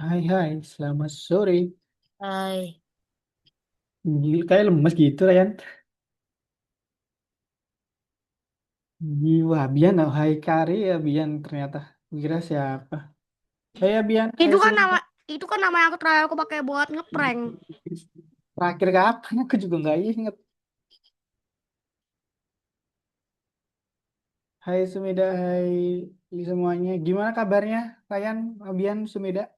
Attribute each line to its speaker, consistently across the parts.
Speaker 1: Hai, hai, selamat sore.
Speaker 2: Hai.
Speaker 1: Kayak lemes gitu, Ryan. Wah, Bian, oh, hai Kari ya, Bian ternyata. Kira siapa? Hai, ya, Bian, hai
Speaker 2: Itu kan nama
Speaker 1: semuanya.
Speaker 2: itu kan nama yang aku terakhir aku pakai buat ngeprank.
Speaker 1: Terakhir kapan? Aku juga nggak inget. Hai Sumida, hai semuanya. Gimana kabarnya, Ryan, Bian, Sumida?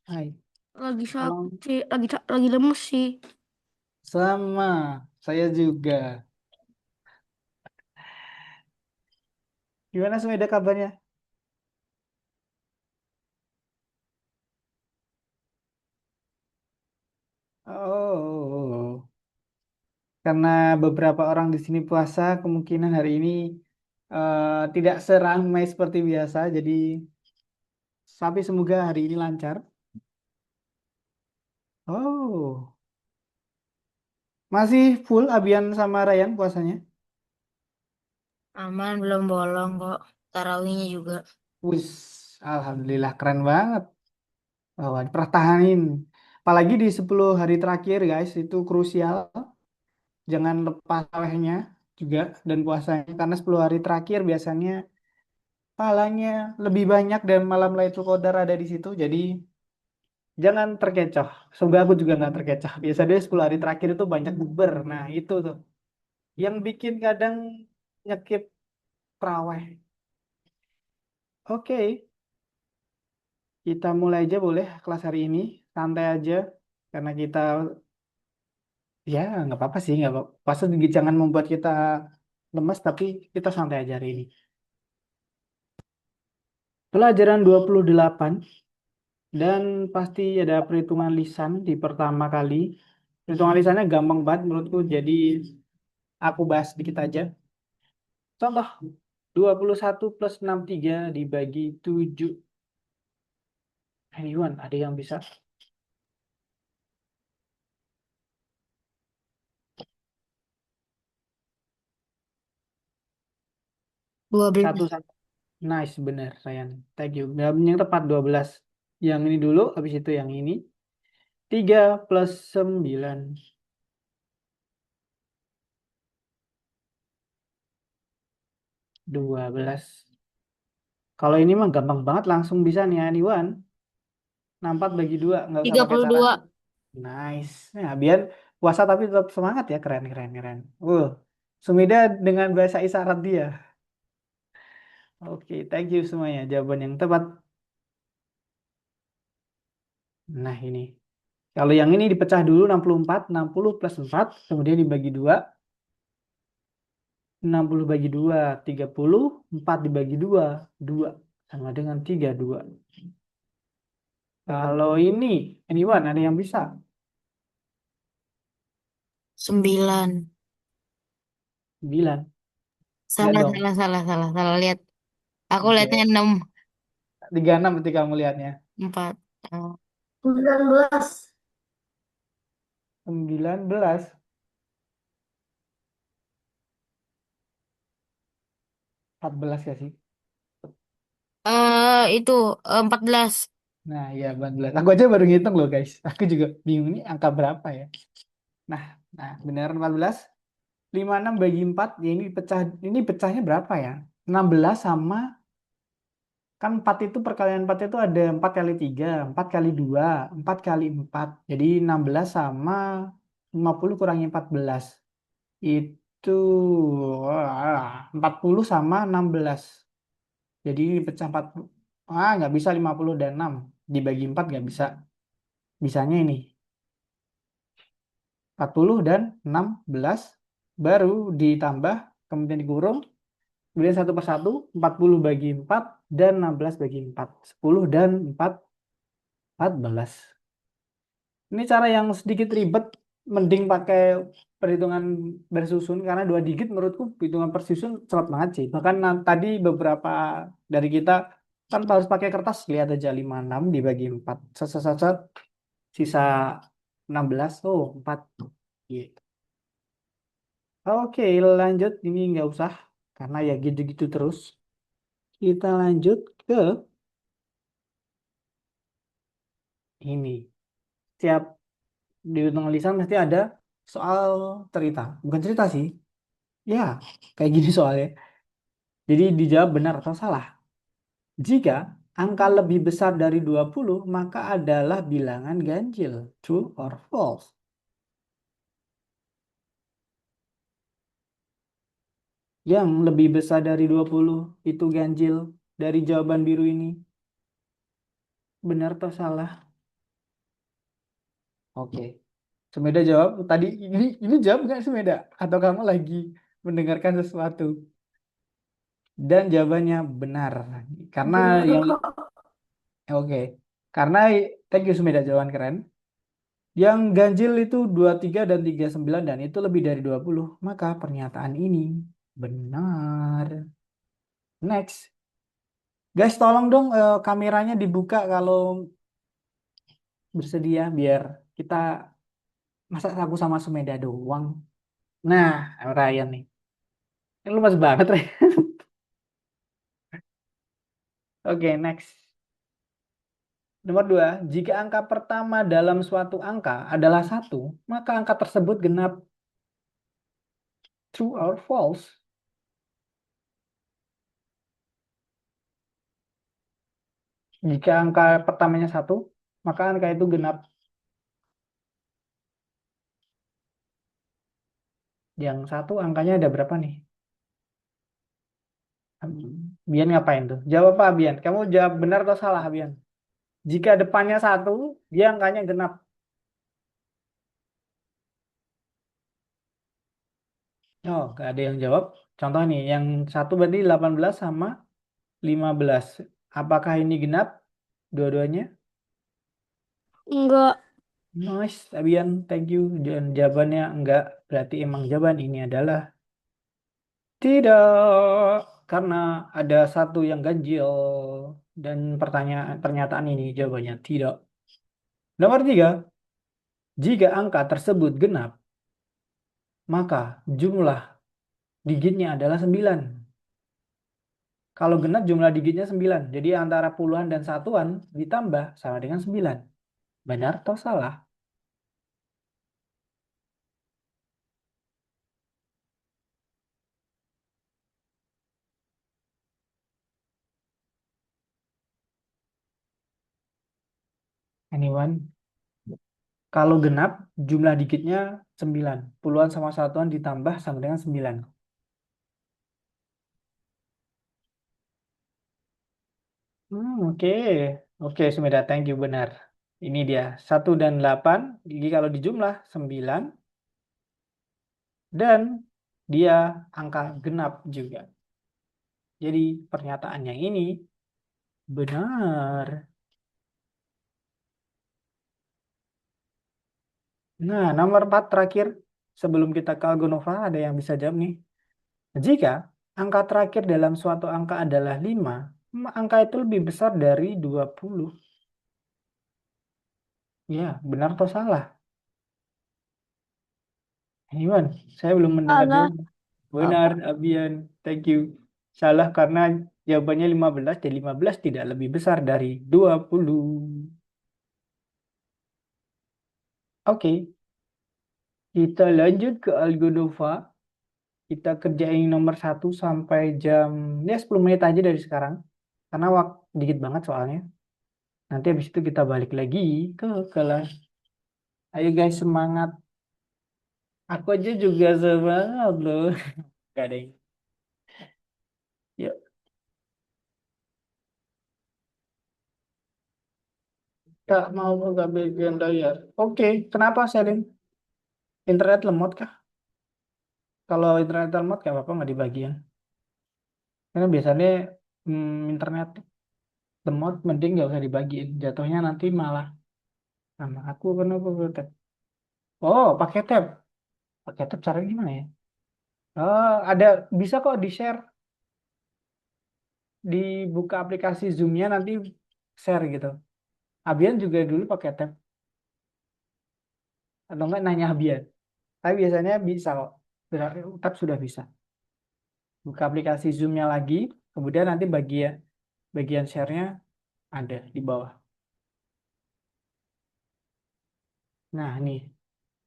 Speaker 1: Hai,
Speaker 2: Lagi
Speaker 1: tolong.
Speaker 2: sakit sih, lagi lemes sih.
Speaker 1: Sama, saya juga. Gimana Sumida kabarnya? Oh, karena beberapa orang di sini puasa, kemungkinan hari ini tidak seramai seperti biasa. Jadi, tapi semoga hari ini lancar. Oh, masih full Abian sama Ryan puasanya?
Speaker 2: Aman, belum bolong kok. Tarawihnya juga.
Speaker 1: Wis, alhamdulillah keren banget. Wah, dipertahanin. Apalagi di 10 hari terakhir, guys, itu krusial. Jangan lepas trawehnya juga dan puasanya karena 10 hari terakhir biasanya pahalanya lebih banyak dan malam Lailatul Qadar ada di situ. Jadi jangan terkecoh. Semoga aku juga nggak terkecoh. Biasanya 10 hari terakhir itu banyak bukber. Nah, itu tuh yang bikin kadang nyekip traweh. Oke, kita mulai aja boleh kelas hari ini. Santai aja. Karena kita, ya nggak apa-apa sih. Nggak apa Pasti jangan membuat kita lemas, tapi kita santai aja hari ini. Pelajaran 28. Dan pasti ada perhitungan lisan di pertama kali. Perhitungan lisannya gampang banget menurutku. Jadi aku bahas sedikit aja. Contoh, 21 plus 63 dibagi 7. Anyone, ada yang bisa?
Speaker 2: 12.
Speaker 1: Satu-satu. Nice, bener, Ryan. Thank you. Yang tepat 12. Yang ini dulu, habis itu yang ini. 3 plus 9. 12. Kalau ini mah gampang banget, langsung bisa nih, anyone. 4 bagi 2, nggak usah
Speaker 2: tiga
Speaker 1: pakai
Speaker 2: puluh
Speaker 1: cara.
Speaker 2: dua
Speaker 1: Nice. Nah, biar puasa tapi tetap semangat ya. Keren, keren, keren. Sumida dengan bahasa isyarat dia. Oke, thank you semuanya. Jawaban yang tepat. Nah, ini. Kalau yang ini dipecah dulu 64, 60 plus 4, kemudian dibagi 2, 60 bagi 2, 30, 4 dibagi 2, 2 sama dengan 32. Kalau ini, anyone ada yang bisa?
Speaker 2: 9.
Speaker 1: 9. Enggak
Speaker 2: Salah,
Speaker 1: dong.
Speaker 2: salah, salah, salah, salah lihat. Aku lihatnya
Speaker 1: Oke.
Speaker 2: 6.
Speaker 1: 36 berarti kamu lihatnya.
Speaker 2: 4.
Speaker 1: 19. 14 ya sih.
Speaker 2: Itu 14.
Speaker 1: Nah, ya 14. Aku aja baru ngitung loh, guys. Aku juga bingung ini angka berapa ya. Nah, benar 14. 56 bagi 4, ya ini pecahnya berapa ya? 16 sama, kan 4 itu perkalian 4 itu ada 4 kali 3, 4 kali 2, 4 kali 4. Jadi 16 sama 50 kurangi 14. Itu 40 sama 16. Jadi ini pecah 40. Nggak bisa 50 dan 6. Dibagi 4 nggak bisa. Bisanya ini 40 dan 16 baru ditambah, kemudian dikurung, kemudian satu per satu, 40 bagi 4 dan 16 bagi 4, 10 dan 4, 14. Ini cara yang sedikit ribet, mending pakai perhitungan bersusun karena 2 digit menurutku perhitungan bersusun cepat banget sih. Bahkan tadi beberapa dari kita kan harus pakai kertas, lihat aja 56 dibagi 4. Set, set, set, set. Sisa 16, 4. Gitu. Oke, lanjut. Ini nggak usah. Karena ya gitu-gitu terus. Kita lanjut ke ini. Setiap di hitung lisan pasti ada soal cerita. Bukan cerita sih. Ya, kayak gini soalnya. Jadi dijawab benar atau salah. Jika angka lebih besar dari 20, maka adalah bilangan ganjil. True or false? Yang lebih besar dari 20 itu ganjil dari jawaban biru ini. Benar atau salah? Oke. Sumeda jawab. Tadi ini jawab nggak Sumeda? Atau kamu lagi mendengarkan sesuatu? Dan jawabannya benar. Karena yang oke. Karena thank you Sumeda jawaban keren. Yang ganjil itu 23 dan 39 dan itu lebih dari 20. Maka pernyataan ini benar. Next. Guys, tolong dong kameranya dibuka kalau bersedia biar kita masa aku sama Sumeda doang. Nah, Ryan nih. Ini lu mas banget, Ryan. Oke, next. Nomor 2, jika angka pertama dalam suatu angka adalah 1, maka angka tersebut genap. True or false? Jika angka pertamanya 1, maka angka itu genap. Yang 1 angkanya ada berapa nih? Bian ngapain tuh? Jawab apa, Bian? Kamu jawab benar atau salah, Bian? Jika depannya 1, dia angkanya genap. Oh, gak ada yang jawab. Contoh nih, yang 1 berarti 18 sama 15. Apakah ini genap? Dua-duanya?
Speaker 2: Enggak.
Speaker 1: Nice, Abian, thank you. Dan jawabannya enggak, berarti emang jawaban ini adalah tidak, karena ada satu yang ganjil. Dan pernyataan ini jawabannya tidak. Nomor 3, jika angka tersebut genap, maka jumlah digitnya adalah 9. Kalau genap jumlah digitnya 9. Jadi antara puluhan dan satuan ditambah sama dengan 9. Benar atau salah? Anyone? Kalau genap, jumlah digitnya 9. Puluhan sama satuan ditambah sama dengan 9. Oke. Oke, Sumeda, thank you, benar. Ini dia, 1 dan 8. Jadi kalau dijumlah 9. Dan dia angka genap juga. Jadi pernyataannya ini benar. Nah, nomor 4 terakhir. Sebelum kita ke Algonova, ada yang bisa jawab nih. Jika angka terakhir dalam suatu angka adalah 5, angka itu lebih besar dari 20. Ya, benar atau salah? Iwan, saya belum mendengar
Speaker 2: Salah.
Speaker 1: jawaban. Benar, Abian. Thank you. Salah karena jawabannya 15 dan 15 tidak lebih besar dari 20. Oke, kita lanjut ke Algonova. Kita kerjain nomor 1 sampai jam ya 10 menit aja dari sekarang. Karena waktu dikit banget soalnya. Nanti habis itu kita balik lagi ke kelas. Ayo guys, semangat. Aku aja juga semangat loh. Gak ada yang. Yuk, Kak mau buka bagian layar. Oke, kenapa Selin? Internet lemot kah? Kalau internet lemot gak apa-apa nggak dibagiin. Karena biasanya internet lemot mending nggak usah dibagiin. Jatuhnya nanti malah sama aku kenapa pakai tab? Oh, pakai tab. Pakai tab caranya gimana ya? Oh, ada bisa kok di-share, dibuka aplikasi Zoom-nya nanti share gitu. Abian juga dulu pakai tab atau enggak nanya Abian. Tapi biasanya bisa kok. Berarti tab sudah bisa. buka aplikasi Zoom-nya lagi, kemudian nanti bagian share-nya ada di bawah. Nah, nih,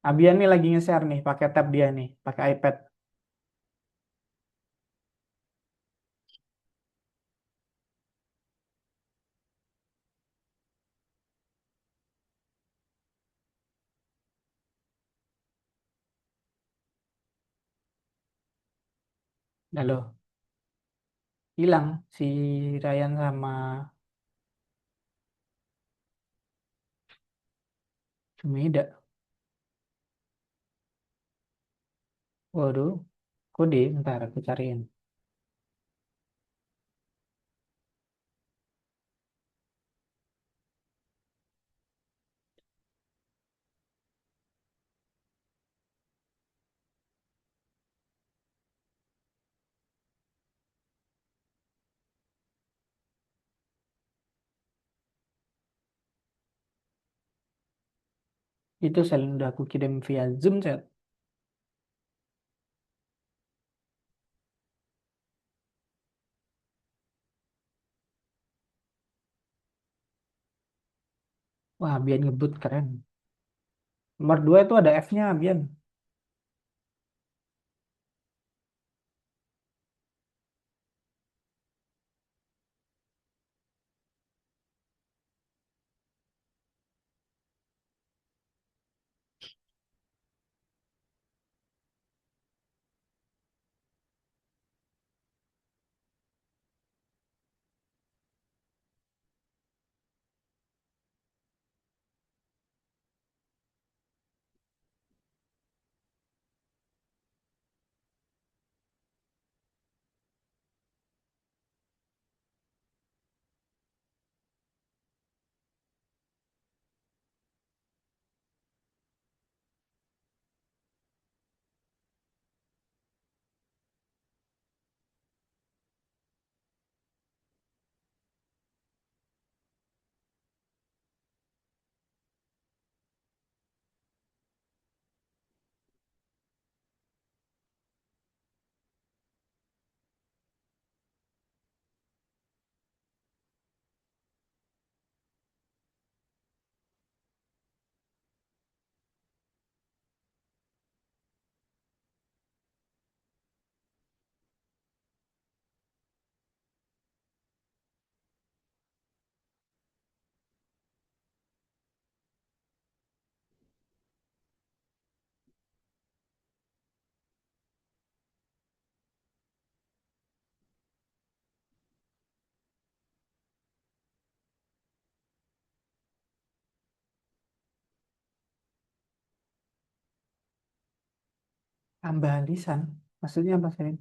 Speaker 1: Abian nih lagi nge-share nih, pakai tab dia nih, pakai iPad. Nah, loh, hilang si Ryan sama Sumeda. Waduh, kode, ntar aku cariin. Itu selain udah aku kirim via Zoom chat. Wah, Bian ngebut keren. Nomor 2 itu ada F-nya, Bian. Tambahan lisan. Maksudnya apa, Selin?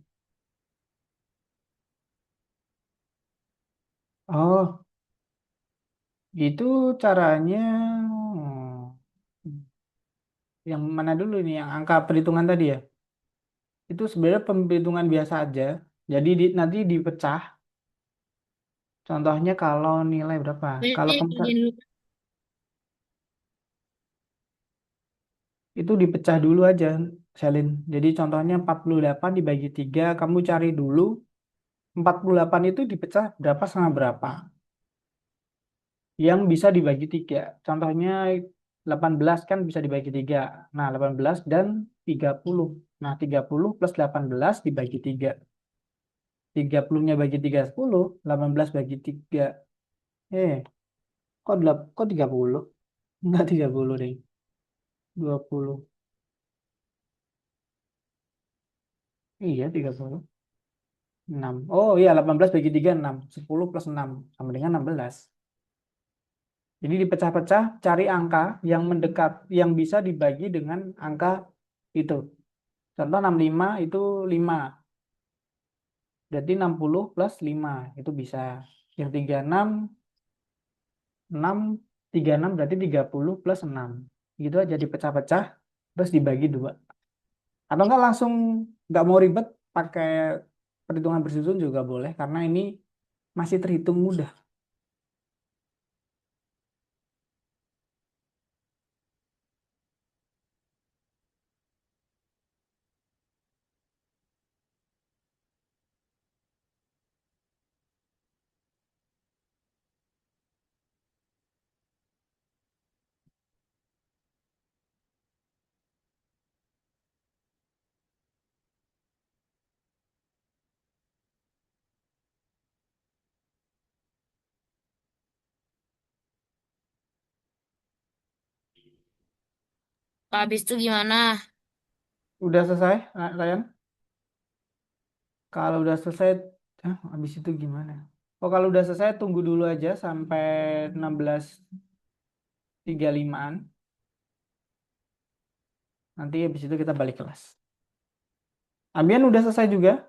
Speaker 1: Oh, itu caranya. Yang mana dulu nih? Yang angka perhitungan tadi ya? Itu sebenarnya perhitungan biasa aja. Jadi nanti dipecah. Contohnya kalau nilai berapa? Kalau
Speaker 2: Berarti
Speaker 1: kamu
Speaker 2: bagian dulu.
Speaker 1: itu dipecah dulu aja, Selin. Jadi contohnya 48 dibagi 3, kamu cari dulu 48 itu dipecah berapa sama berapa. Yang bisa dibagi 3. Contohnya 18 kan bisa dibagi 3. Nah, 18 dan 30. Nah, 30 plus 18 dibagi 3. 30-nya bagi 3 10, 18 bagi 3. Eh, kok 30? Enggak 30 deh. 20. Iya, 30. 6. Oh iya, 18 bagi 3 6. 10 plus 6 sama dengan 16. Jadi dipecah-pecah, cari angka yang mendekat, yang bisa dibagi dengan angka itu. Contoh 65 itu 5. Berarti 60 plus 5 itu bisa. Yang 36, 6, 36 berarti 30 plus 6. Gitu aja dipecah-pecah, terus dibagi 2. Atau enggak langsung nggak mau ribet, pakai perhitungan bersusun juga boleh, karena ini masih terhitung mudah.
Speaker 2: Habis itu gimana?
Speaker 1: Udah selesai, Ryan? Kalau udah selesai, habis itu gimana? Oh, kalau udah selesai tunggu dulu aja sampai 16.35-an. Nanti habis itu kita balik kelas. Abian udah selesai juga?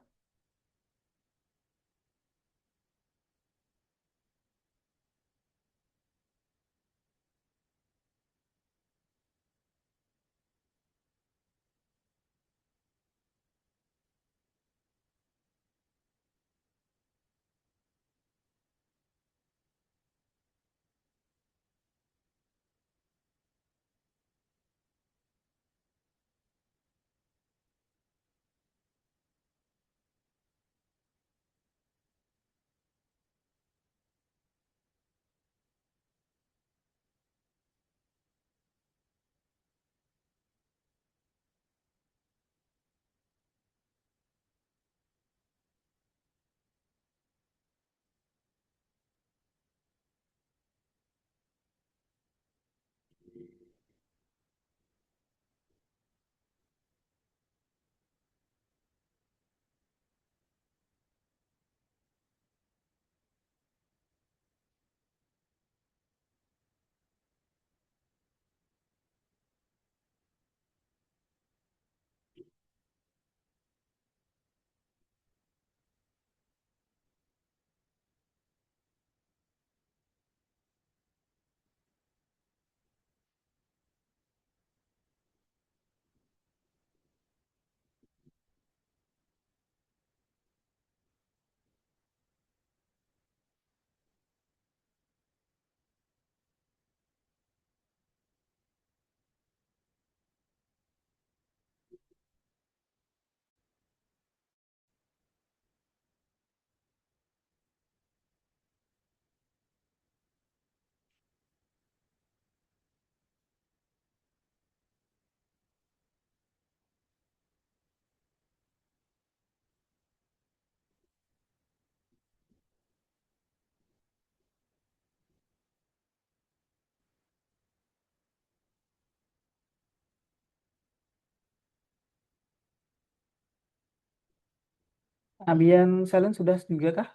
Speaker 1: Abian Salen sudah juga kah?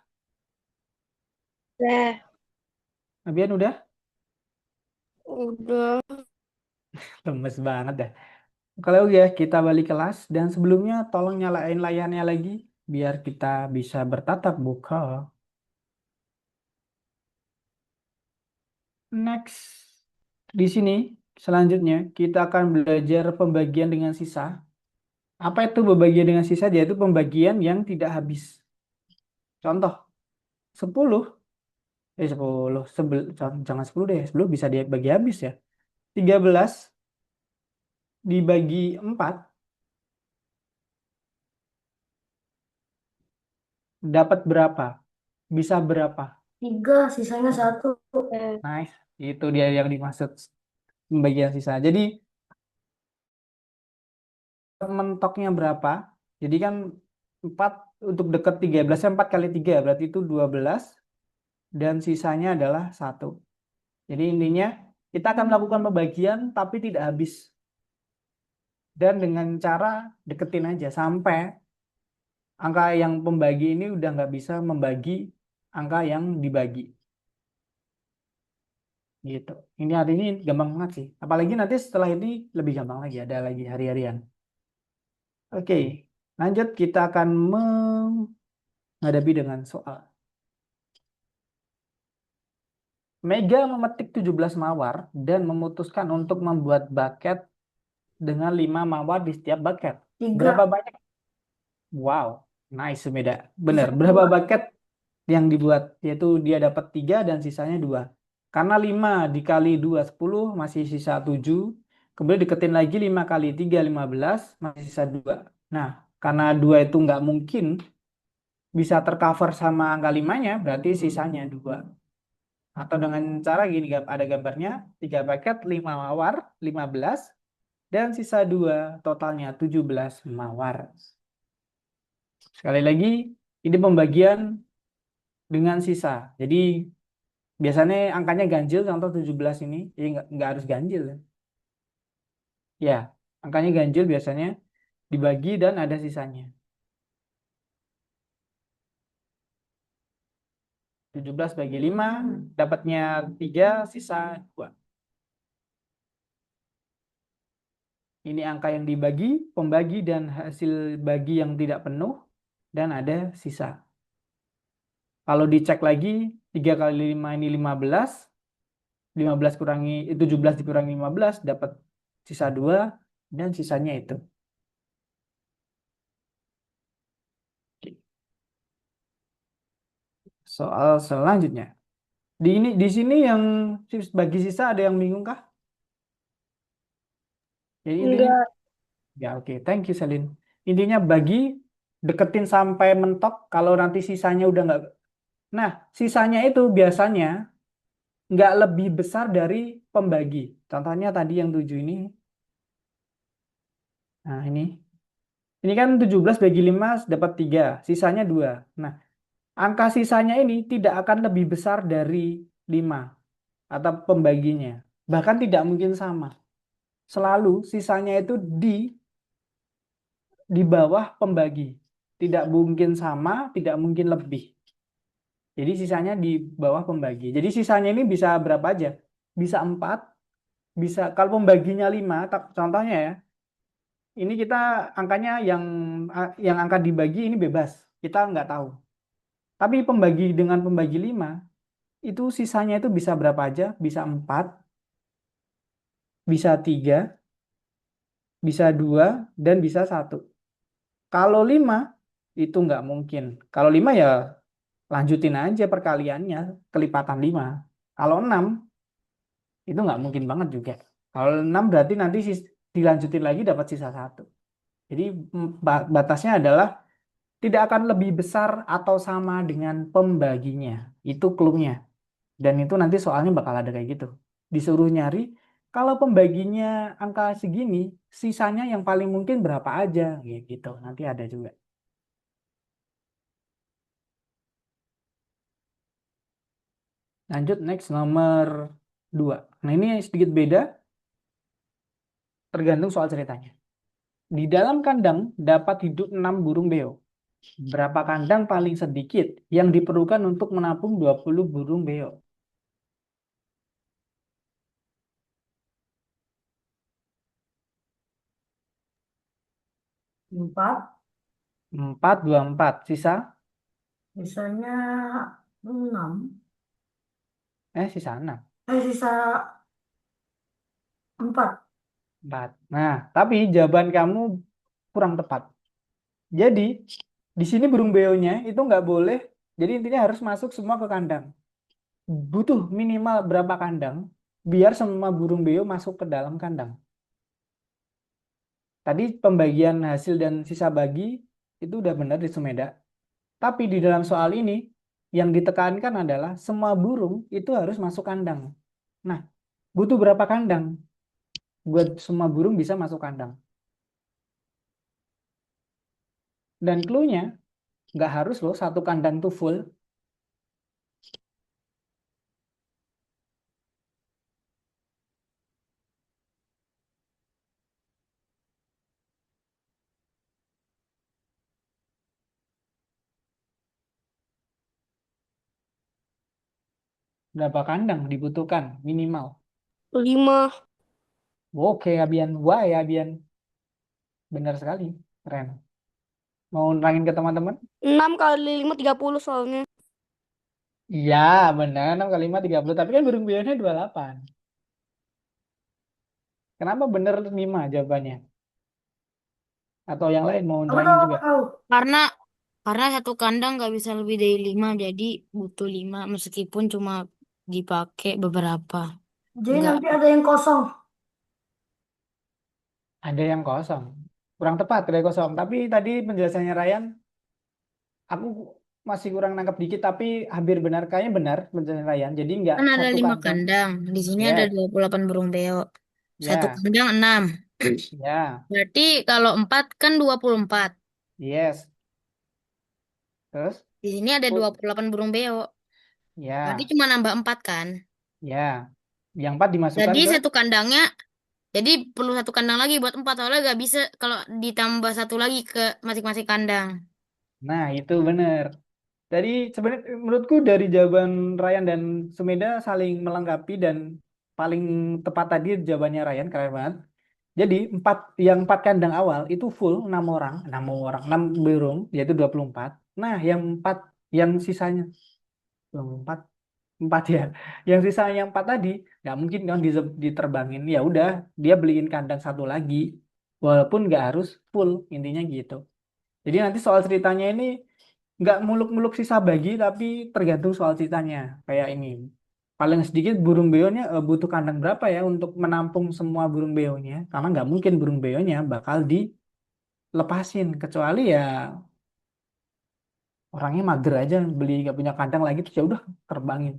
Speaker 3: Nah,
Speaker 1: Abian udah?
Speaker 3: udah.
Speaker 1: Lemes banget dah. Kalau ya kita balik kelas dan sebelumnya tolong nyalain layarnya lagi biar kita bisa bertatap muka. Next. Di sini selanjutnya kita akan belajar pembagian dengan sisa. Apa itu pembagian dengan sisa? Dia itu pembagian yang tidak habis. Contoh, 10, 10, jangan 10 deh, 10 bisa dibagi habis ya. 13 dibagi 4 dapat berapa? Bisa berapa?
Speaker 3: 3, sisanya 1.
Speaker 1: Nice. Itu dia yang dimaksud pembagian sisa. Jadi mentoknya berapa? Jadi kan 4 untuk dekat 13, 4 kali 3 berarti itu 12 dan sisanya adalah 1. Jadi intinya kita akan melakukan pembagian tapi tidak habis. Dan dengan cara deketin aja sampai angka yang pembagi ini udah nggak bisa membagi angka yang dibagi. Gitu. Ini hari ini gampang banget sih. Apalagi nanti setelah ini lebih gampang lagi. Ada lagi hari-harian. Oke, lanjut kita akan menghadapi dengan soal. Mega memetik 17 mawar dan memutuskan untuk membuat bucket dengan 5 mawar di setiap bucket.
Speaker 3: 3.
Speaker 1: Berapa banyak? Wow, nice Meda. Benar. Berapa bucket yang dibuat? Yaitu dia dapat 3 dan sisanya 2. Karena 5 dikali 2, 10, masih sisa 7. Kemudian deketin lagi 5 kali 3, 15, masih sisa 2. Nah, karena 2 itu nggak mungkin bisa tercover sama angka 5-nya, berarti sisanya 2. Atau dengan cara gini, ada gambarnya, 3 paket, 5 mawar, 15, dan sisa 2, totalnya 17 mawar. Sekali lagi, ini pembagian dengan sisa. Jadi, biasanya angkanya ganjil, contoh 17 ini, jadi nggak harus ganjil. Ya, angkanya ganjil biasanya dibagi dan ada sisanya. 17 bagi 5, dapatnya 3, sisa 2. Ini angka yang dibagi, pembagi, dan hasil bagi yang tidak penuh, dan ada sisa. Kalau dicek lagi, 3 kali 5 ini 15, 15 kurangi, 17 dikurangi 15, dapat sisa 2, dan sisanya itu. Soal selanjutnya. Di sini yang bagi sisa ada yang bingung kah? Jadi intinya,
Speaker 3: Enggak.
Speaker 1: ya oke, thank you Selin. Intinya bagi, deketin sampai mentok, kalau nanti sisanya udah nggak. Nah, sisanya itu biasanya nggak lebih besar dari pembagi. Contohnya tadi yang 7 ini. Nah, ini. Ini kan 17 bagi 5 dapat 3, sisanya 2. Nah, angka sisanya ini tidak akan lebih besar dari 5 atau pembaginya. Bahkan tidak mungkin sama. Selalu sisanya itu di bawah pembagi. Tidak mungkin sama, tidak mungkin lebih. Jadi sisanya di bawah pembagi. Jadi sisanya ini bisa berapa aja? Bisa 4, bisa kalau pembaginya 5, contohnya ya. Ini kita angkanya yang angka dibagi ini bebas. Kita nggak tahu. Tapi pembagi dengan pembagi 5, itu sisanya itu bisa berapa aja? Bisa 4, bisa 3, bisa 2, dan bisa 1. Kalau 5, itu nggak mungkin. Kalau 5 ya lanjutin aja perkaliannya, kelipatan 5. Kalau 6, itu nggak mungkin banget juga. Kalau 6 berarti nanti dilanjutin lagi dapat sisa 1. Jadi batasnya adalah tidak akan lebih besar atau sama dengan pembaginya. Itu clue-nya. Dan itu nanti soalnya bakal ada kayak gitu. Disuruh nyari, kalau pembaginya angka segini, sisanya yang paling mungkin berapa aja. Gitu. Nanti ada juga. Lanjut, next nomor 2. Nah, ini sedikit beda, tergantung soal ceritanya. Di dalam kandang dapat hidup 6 burung beo. Berapa kandang paling sedikit yang diperlukan untuk menampung 20 burung beo?
Speaker 3: 4.
Speaker 1: 4, 2, 4. Sisa?
Speaker 3: Misalnya 6.
Speaker 1: Sisa 6.
Speaker 3: Sisa 4.
Speaker 1: 4. Nah, tapi jawaban kamu kurang tepat. Jadi, di sini burung beonya itu nggak boleh, jadi intinya harus masuk semua ke kandang. Butuh minimal berapa kandang biar semua burung beo masuk ke dalam kandang. Tadi pembagian hasil dan sisa bagi itu udah benar di Sumeda. Tapi di dalam soal ini, yang ditekankan adalah semua burung itu harus masuk kandang. Nah, butuh berapa kandang buat semua burung bisa masuk kandang? Dan clue-nya, nggak harus loh satu kandang tuh full. Berapa kandang dibutuhkan minimal?
Speaker 2: 5.
Speaker 1: Oke, Abian. Wah ya, Abian. Benar sekali. Keren. Mau nerangin ke teman-teman?
Speaker 2: 6 kali 5 30 soalnya.
Speaker 1: Iya, benar. 6 kali 5, 30. Tapi kan burung beonya 28. Kenapa benar 5 jawabannya? Atau yang lain mau
Speaker 3: Apa
Speaker 1: nerangin
Speaker 3: tahu, apa
Speaker 1: juga?
Speaker 3: tahu?
Speaker 2: Karena karena satu kandang nggak bisa lebih dari 5, jadi butuh 5 meskipun cuma dipakai beberapa.
Speaker 3: Jadi
Speaker 2: Nggak.
Speaker 3: nanti ada yang kosong.
Speaker 1: Ada yang kosong. Kurang tepat, ada yang kosong. Tapi tadi penjelasannya Ryan, aku masih kurang nangkep dikit, tapi hampir benar. Kayaknya benar penjelasan Ryan. Jadi nggak
Speaker 2: Kan ada
Speaker 1: satu
Speaker 2: 5
Speaker 1: kandang.
Speaker 2: kandang. Di sini ada
Speaker 1: Yes,
Speaker 2: 28 burung beo. Satu
Speaker 1: ya,
Speaker 2: kandang 6.
Speaker 1: ya,
Speaker 2: Berarti kalau 4 kan 24.
Speaker 1: yes. Terus?
Speaker 2: Di sini ada
Speaker 1: Oh,
Speaker 2: 28 burung beo. Berarti
Speaker 1: ya,
Speaker 2: cuma nambah 4 kan?
Speaker 1: ya. Yang 4 dimasukkan
Speaker 2: Jadi
Speaker 1: ke?
Speaker 2: satu kandangnya Jadi perlu satu kandang lagi buat 4. Soalnya gak bisa kalau ditambah satu lagi ke masing-masing kandang.
Speaker 1: Nah, itu benar. Jadi sebenarnya menurutku dari jawaban Ryan dan Sumeda saling melengkapi dan paling tepat tadi jawabannya Ryan keren banget. Jadi empat kandang awal itu full 6 burung yaitu 24. Nah, yang sisanya 24 empat ya. Yang sisanya yang 4 tadi nggak mungkin kan diterbangin. Ya udah dia beliin kandang satu lagi walaupun nggak harus full intinya gitu. Jadi nanti soal ceritanya ini nggak muluk-muluk sisa bagi tapi tergantung soal ceritanya kayak ini paling sedikit burung beonya butuh kandang berapa ya untuk menampung semua burung beonya karena nggak mungkin burung beonya bakal dilepasin kecuali ya orangnya mager aja beli nggak punya kandang lagi terus ya udah terbangin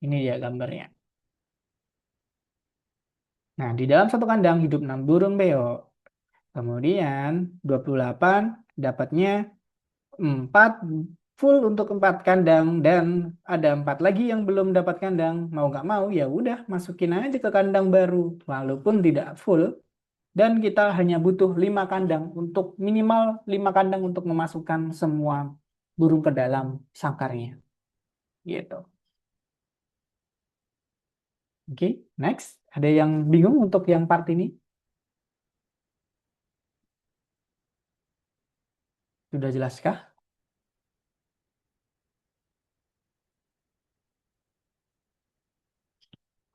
Speaker 1: ini ya gambarnya. Nah di dalam satu kandang hidup 6 burung beo kemudian 28 dapatnya 4 full untuk 4 kandang dan ada 4 lagi yang belum dapat kandang mau nggak mau ya udah masukin aja ke kandang baru walaupun tidak full dan kita hanya butuh 5 kandang untuk minimal 5 kandang untuk memasukkan semua burung ke dalam sangkarnya gitu. Oke, next ada yang bingung untuk yang part ini sudah jelaskah?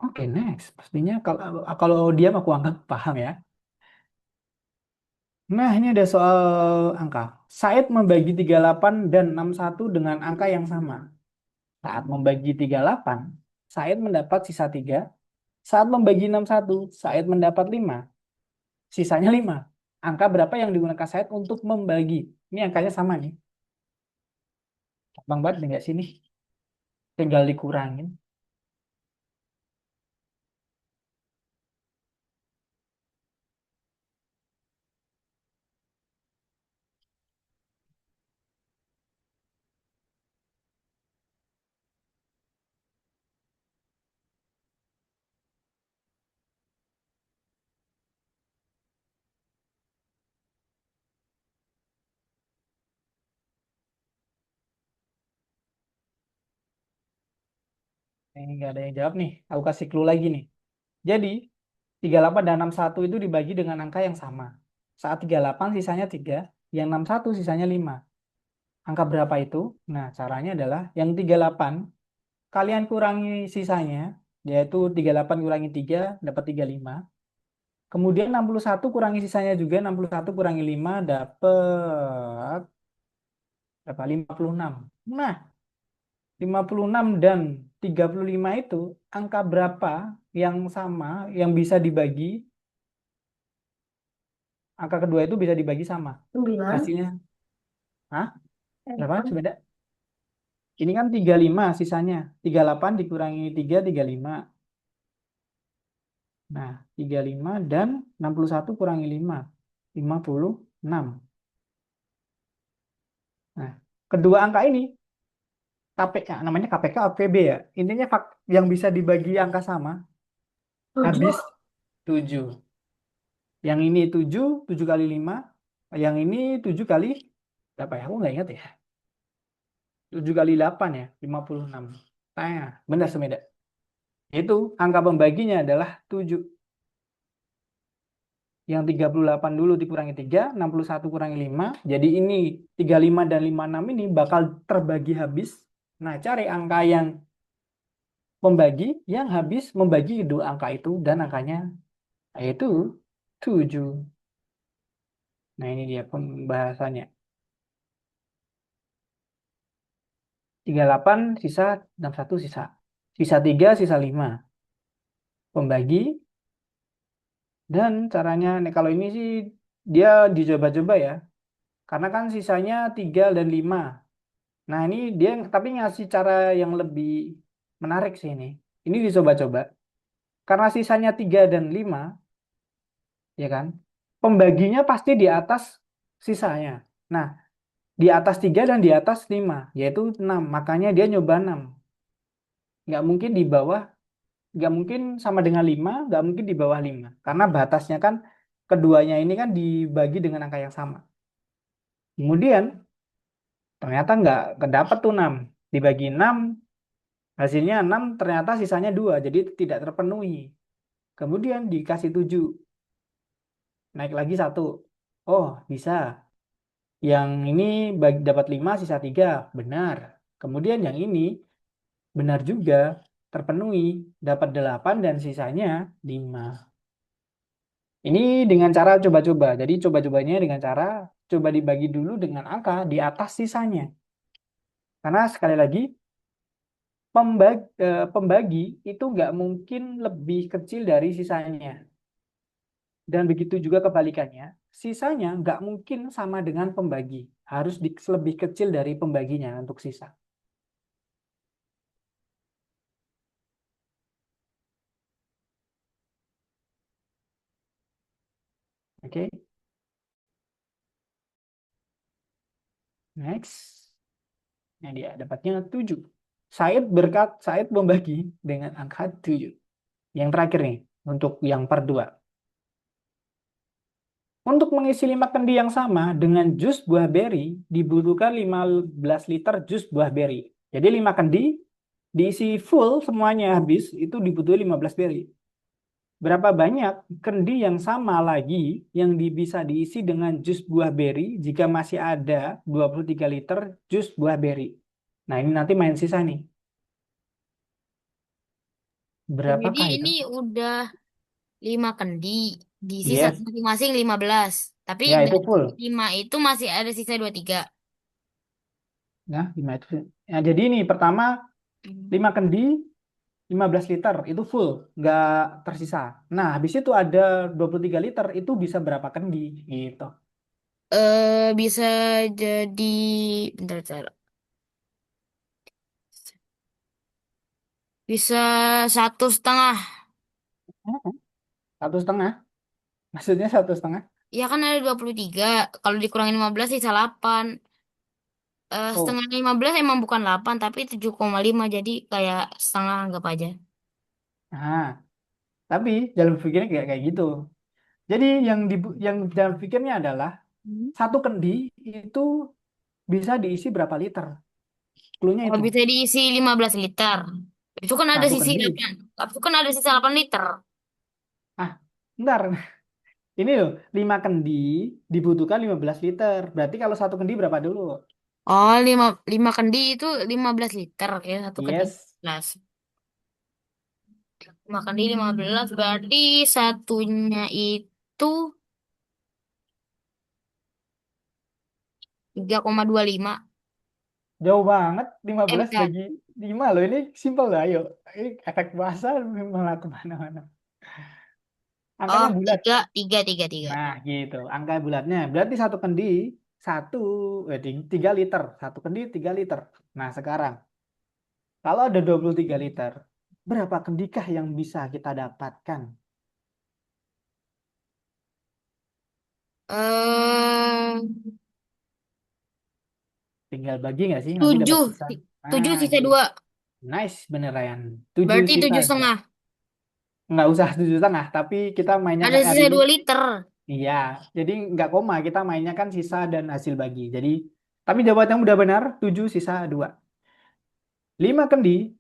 Speaker 1: Oke, next pastinya kalau kalau diam aku anggap paham ya. Nah, ini ada soal angka. Said membagi 38 dan 61 dengan angka yang sama. Saat membagi 38, Said mendapat sisa 3. Saat membagi 61, Said mendapat 5. Sisanya 5. Angka berapa yang digunakan Said untuk membagi? Ini angkanya sama nih. Gampang banget nggak sini? Tinggal dikurangin. Ini nggak ada yang jawab nih. Aku kasih clue lagi nih. Jadi, 38 dan 61 itu dibagi dengan angka yang sama. Saat 38 sisanya 3, yang 61 sisanya 5. Angka berapa itu? Nah, caranya adalah yang 38 kalian kurangi sisanya, yaitu 38 kurangi 3 dapat 35. Kemudian 61 kurangi sisanya juga, 61 kurangi 5 dapat berapa? 56. Nah, 56 dan 35 itu angka berapa yang sama yang bisa dibagi? Angka kedua itu bisa dibagi sama.
Speaker 3: 9.
Speaker 1: Hasilnya, hah? Berapa? Coba. Ini kan 35 sisanya. 38 dikurangi 3, 35. Nah, 35 dan 61 kurangi 5. 56. Nah, kedua angka ini KPK, namanya KPK atau PB ya. Intinya yang bisa dibagi angka sama
Speaker 3: 7.
Speaker 1: habis 7. Yang ini 7, 7 kali 5. Yang ini 7 kali berapa ya? Aku nggak ingat ya. 7 kali 8 ya, 56. Nah, benar Semeda. Itu angka pembaginya adalah 7. Yang 38 dulu dikurangi 3, 61 kurangi 5. Jadi ini 35 dan 56 ini bakal terbagi habis. Nah, cari angka yang pembagi yang habis membagi kedua angka itu dan angkanya yaitu 7. Nah, ini dia pembahasannya. 38 sisa, 61 sisa. Sisa 3, sisa 5. Pembagi dan caranya nih kalau ini sih dia dicoba-coba ya. Karena kan sisanya 3 dan 5. Nah, ini dia tapi ngasih cara yang lebih menarik sih ini. Ini dicoba-coba. Karena sisanya 3 dan 5, ya kan? Pembaginya pasti di atas sisanya. Nah, di atas 3 dan di atas 5, yaitu 6. Makanya dia nyoba 6. Nggak mungkin di bawah nggak mungkin sama dengan 5, nggak mungkin di bawah 5. Karena batasnya kan keduanya ini kan dibagi dengan angka yang sama. Kemudian ternyata nggak kedapat tuh 6. Dibagi 6, hasilnya 6, ternyata sisanya 2, jadi tidak terpenuhi. Kemudian dikasih 7, naik lagi 1. Oh, bisa. Yang ini dapat 5, sisa 3, benar. Kemudian yang ini benar juga, terpenuhi, dapat 8 dan sisanya 5. Ini dengan cara coba-coba. Jadi coba-cobanya dengan cara coba dibagi dulu dengan angka di atas sisanya. Karena sekali lagi, pembagi itu nggak mungkin lebih kecil dari sisanya. Dan begitu juga kebalikannya, sisanya nggak mungkin sama dengan pembagi. Harus lebih kecil dari pembaginya untuk sisa. Oke, next. Nah, dia dapatnya 7. Said membagi dengan angka 7. Yang terakhir nih, untuk yang part 2. Untuk mengisi 5 kendi yang sama dengan jus buah beri, dibutuhkan 15 liter jus buah beri. Jadi 5 kendi diisi full semuanya habis, itu dibutuhkan 15 beri. Berapa banyak kendi yang sama lagi yang bisa diisi dengan jus buah beri jika masih ada 23 liter jus buah beri? Nah, ini nanti main sisa nih.
Speaker 2: Jadi
Speaker 1: Berapakah itu?
Speaker 2: ini udah 5 kendi. Diisi satu
Speaker 1: Yes.
Speaker 2: masing-masing 15. Tapi
Speaker 1: Ya, itu
Speaker 2: dari
Speaker 1: full.
Speaker 2: 5 itu masih ada sisa 23.
Speaker 1: Nah, 5 itu. Nah, jadi ini pertama 5 kendi 15 liter itu full, nggak tersisa. Nah, habis itu ada 23 liter, itu bisa berapa kendi gitu.
Speaker 2: Bisa jadi bentar, bentar. Bisa 1,5.
Speaker 1: 1,5. Maksudnya 1,5.
Speaker 2: Ya kan ada 23. Kalau dikurangin 15 sisa 8.
Speaker 1: Oh,
Speaker 2: Setengah 15 emang bukan 8 tapi 7,5. Jadi kayak setengah anggap aja.
Speaker 1: nah, tapi jalan pikirnya kayak kayak gitu. Jadi yang jalan pikirnya adalah
Speaker 2: Hmm.
Speaker 1: satu kendi itu bisa diisi berapa liter? Cluenya
Speaker 2: Kalau
Speaker 1: itu.
Speaker 2: bisa diisi 15 liter. Itu kan ada
Speaker 1: Satu
Speaker 2: sisi
Speaker 1: kendi.
Speaker 2: 8. Itu kan ada sisa 8 liter.
Speaker 1: Ah, bentar. Ini loh, 5 kendi dibutuhkan 15 liter. Berarti kalau satu kendi berapa dulu?
Speaker 2: Oh, lima kendi itu 15 liter ya. Satu kendi
Speaker 1: Yes.
Speaker 2: 15. 5 kendi 15 berarti satunya itu 3,25.
Speaker 1: Jauh banget, 15
Speaker 2: Bentar.
Speaker 1: bagi 5 loh. Ini simple loh, ayo. Ini efek bahasa malah kemana-mana. Angkanya
Speaker 2: Oh,
Speaker 1: bulat.
Speaker 2: tiga.
Speaker 1: Nah, gitu. Angka bulatnya. Berarti satu kendi, satu, 3 liter. Satu kendi 3 liter. Nah, sekarang, kalau ada 23 liter, berapa kendikah yang bisa kita dapatkan?
Speaker 2: Eh,
Speaker 1: Tinggal bagi nggak sih? Nanti dapat
Speaker 2: 7.
Speaker 1: sisa.
Speaker 2: Tujuh
Speaker 1: Nah,
Speaker 2: sisa
Speaker 1: gitu.
Speaker 2: 2.
Speaker 1: Nice, bener Ryan. 7
Speaker 2: Berarti
Speaker 1: sisa.
Speaker 2: 7,5.
Speaker 1: Nggak usah 7,5, tapi kita mainnya
Speaker 2: Ada
Speaker 1: kayak hari
Speaker 2: sisa
Speaker 1: ini.
Speaker 2: 2 liter.
Speaker 1: Iya, jadi nggak koma, kita mainnya kan sisa dan hasil bagi. Jadi, tapi jawabannya udah benar, 7 sisa 2. 5 kendi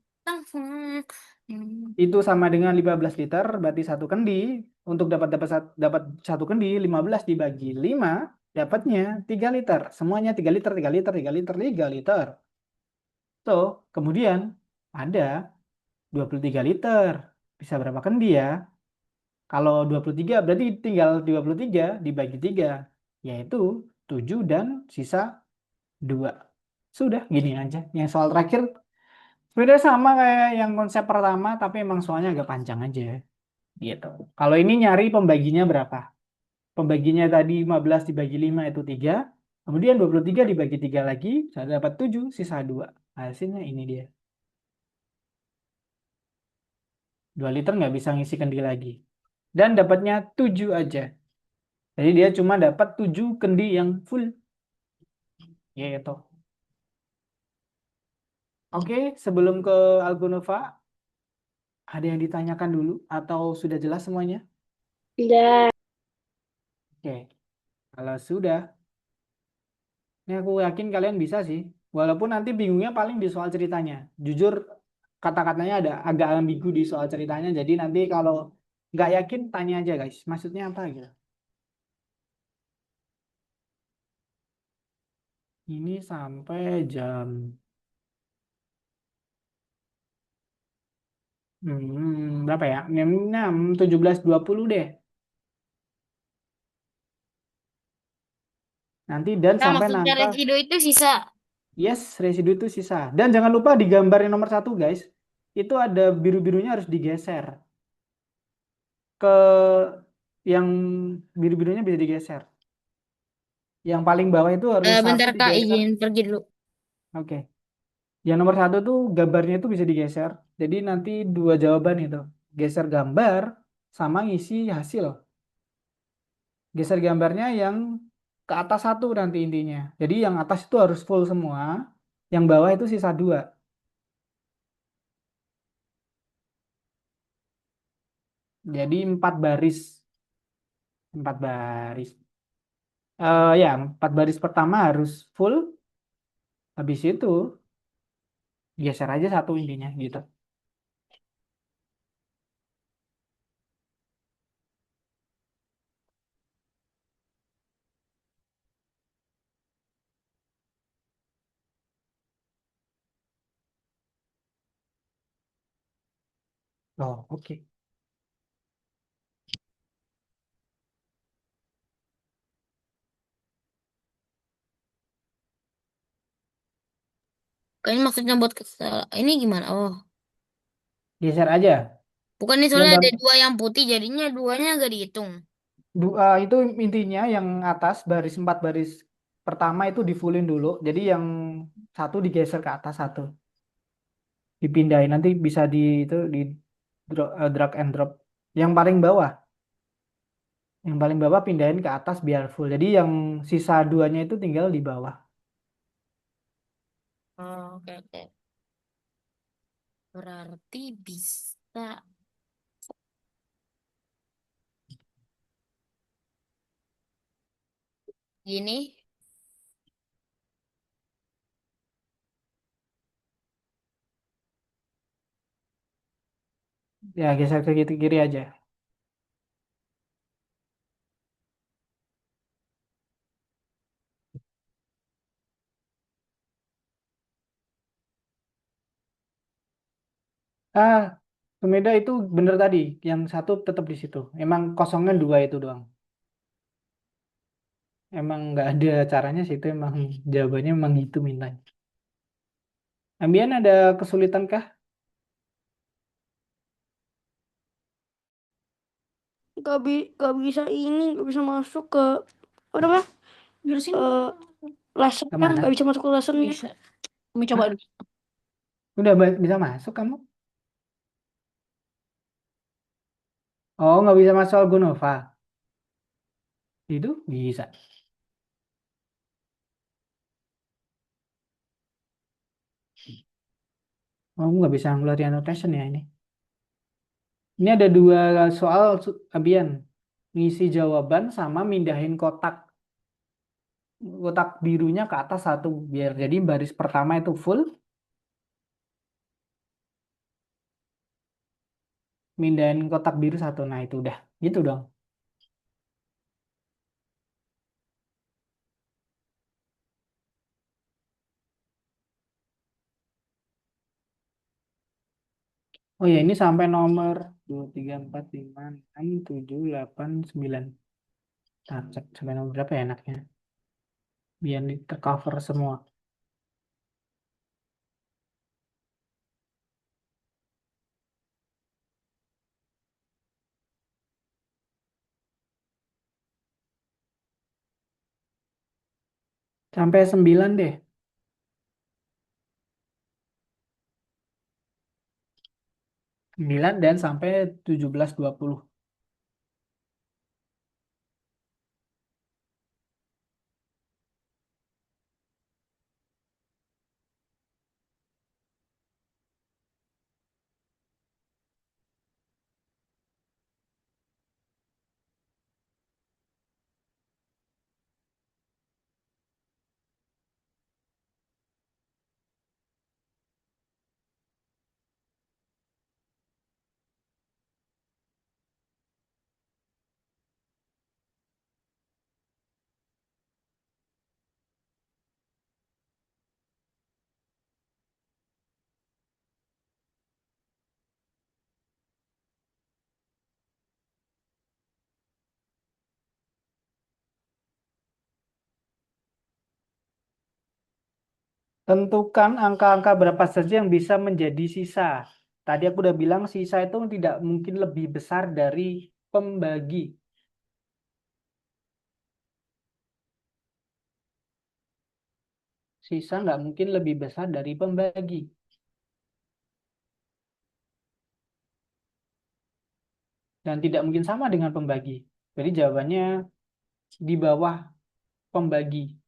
Speaker 1: itu sama dengan 15 liter, berarti satu kendi. Untuk dapat satu kendi, 15 dibagi 5, dapatnya 3 liter. Semuanya 3 liter, 3 liter, 3 liter, 3 liter. So, kemudian ada 23 liter. Bisa berapa kendi ya? Kalau 23 berarti tinggal 23 dibagi 3, yaitu 7 dan sisa 2. Sudah, gini aja. Yang soal terakhir sebenarnya sama kayak yang konsep pertama, tapi emang soalnya agak panjang aja. Gitu. Kalau ini nyari pembaginya berapa? Pembaginya tadi 15 dibagi 5 itu 3. Kemudian 23 dibagi 3 lagi, saya dapat 7, sisa 2. Hasilnya ini dia. 2 liter nggak bisa ngisi kendi lagi. Dan dapatnya 7 aja. Jadi dia cuma dapat 7 kendi yang full. Gitu. Oke, sebelum ke Algonova, Ada yang ditanyakan dulu atau sudah jelas semuanya?
Speaker 4: Udah.
Speaker 1: Oke, kalau sudah, ini aku yakin kalian bisa sih. Walaupun nanti bingungnya paling di soal ceritanya. Jujur, kata-katanya ada agak ambigu di soal ceritanya. Jadi nanti kalau nggak yakin, tanya aja guys. Maksudnya apa gitu. Ini sampai jam berapa ya? 17.20 deh. Nanti dan
Speaker 2: Nah,
Speaker 1: sampai
Speaker 2: maksudnya
Speaker 1: nangka.
Speaker 2: residu itu sisa.
Speaker 1: Yes, residu itu sisa. Dan jangan lupa di gambar yang nomor 1 guys. Itu ada biru-birunya harus digeser. Ke yang biru-birunya bisa digeser. Yang paling bawah itu harus satu
Speaker 2: Bentar Kak,
Speaker 1: digeser.
Speaker 2: izin pergi dulu.
Speaker 1: Oke. Yang nomor 1 tuh gambarnya itu bisa digeser. Jadi nanti dua jawaban itu. Geser gambar sama ngisi hasil. Geser gambarnya yang ke atas satu nanti intinya. Jadi yang atas itu harus full semua. Yang bawah itu sisa dua. Jadi 4 baris. 4 baris. Ya, 4 baris pertama harus full. Habis itu geser aja satu intinya gitu. Oh, oke.
Speaker 2: Kayaknya maksudnya buat ini gimana? Oh,
Speaker 1: Geser aja.
Speaker 2: bukan nih
Speaker 1: Yang
Speaker 2: soalnya ada
Speaker 1: gam-
Speaker 2: dua yang putih, jadinya duanya gak dihitung.
Speaker 1: itu intinya yang atas 4 baris pertama itu di fullin dulu. Jadi yang satu digeser ke atas satu. Dipindahin nanti bisa di itu di drag and drop. Yang paling bawah, yang paling bawah pindahin ke atas biar full. Jadi yang sisa duanya itu tinggal di bawah.
Speaker 2: Oh, oke oke. Berarti bisa gini.
Speaker 1: Ya geser ke kiri kiri aja. Ah, Sumeda itu bener tadi. Yang satu tetap di situ. Emang kosongnya dua itu doang. Emang nggak ada caranya sih itu. Emang jawabannya emang gitu mintanya. Ambian ada kesulitan kah?
Speaker 4: Gak bisa ini, gak bisa masuk ke apa namanya? Lessennya
Speaker 1: Kemana?
Speaker 4: gak bisa masuk ke lessennya. Bisa. Kami coba
Speaker 1: Hah?
Speaker 4: dulu.
Speaker 1: Udah bisa masuk kamu? Oh, nggak bisa masuk Algonova. Itu bisa. Oh, nggak bisa ngeluarin annotation ya ini. Ini ada dua soal Abian. Ngisi jawaban sama mindahin kotak. Kotak birunya ke atas satu. Biar jadi baris pertama itu full. Mindahin kotak biru satu. Nah, itu udah. Gitu dong. Oh ya, ini sampai nomor 2, 3, 4, 5, 6, 7, 8, 9. Nah, cek sampai nomor berapa ya enaknya? Biar di tercover semua. Sampai 9 deh. 9 dan sampai 17.20. Tentukan angka-angka berapa saja yang bisa menjadi sisa. Tadi aku udah bilang sisa itu tidak mungkin lebih besar dari pembagi. Sisa nggak mungkin lebih besar dari pembagi. Dan tidak mungkin sama dengan pembagi. Jadi jawabannya di bawah pembagi.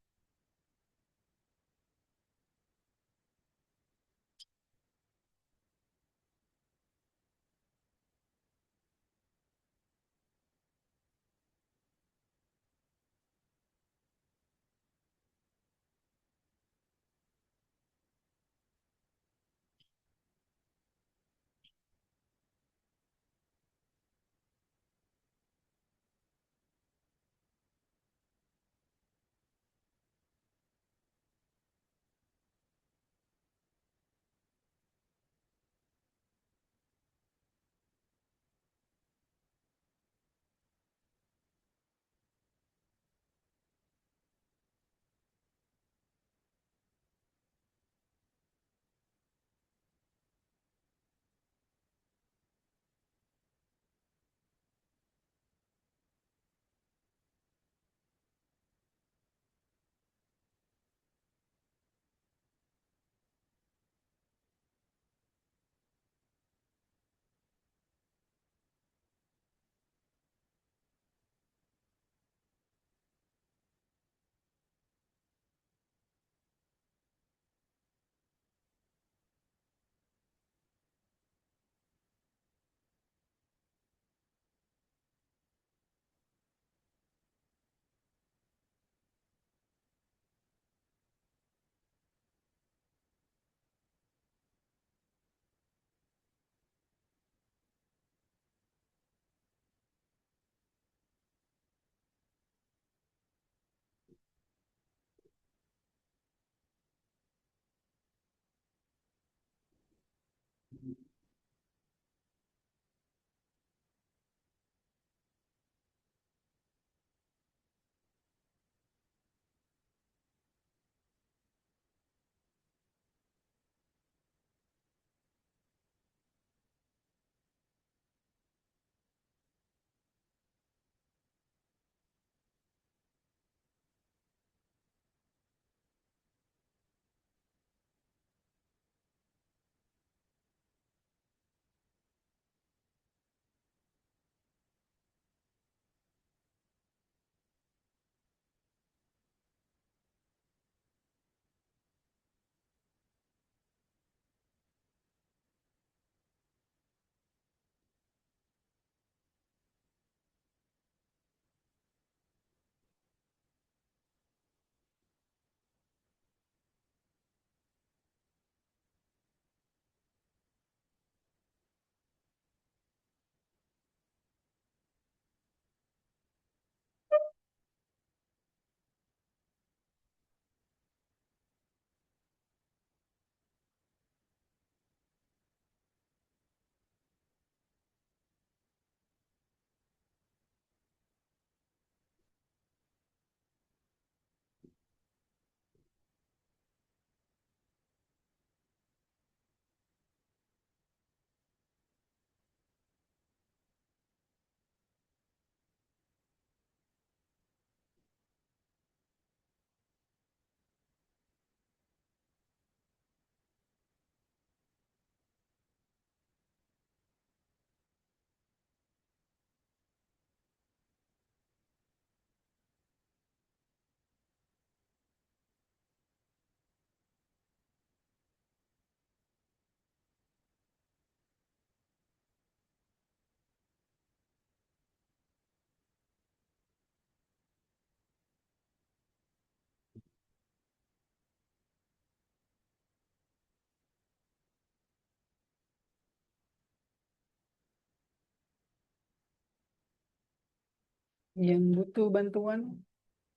Speaker 1: Yang butuh bantuan,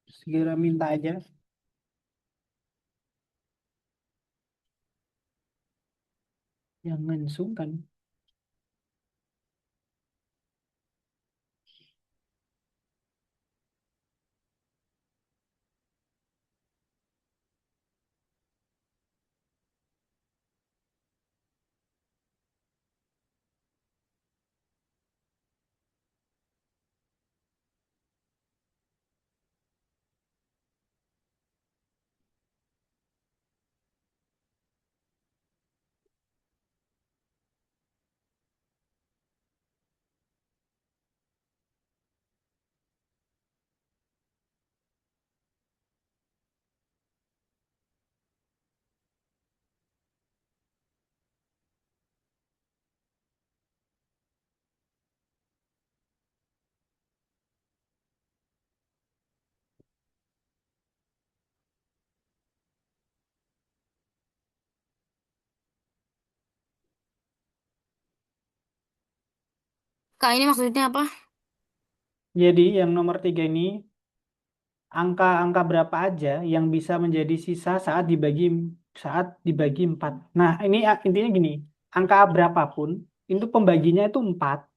Speaker 1: segera minta aja. Jangan sungkan.
Speaker 2: Kak, ini maksudnya apa?
Speaker 1: Jadi yang nomor 3 ini angka-angka berapa aja yang bisa menjadi sisa saat dibagi 4. Nah, ini intinya gini, angka berapapun itu pembaginya itu 4,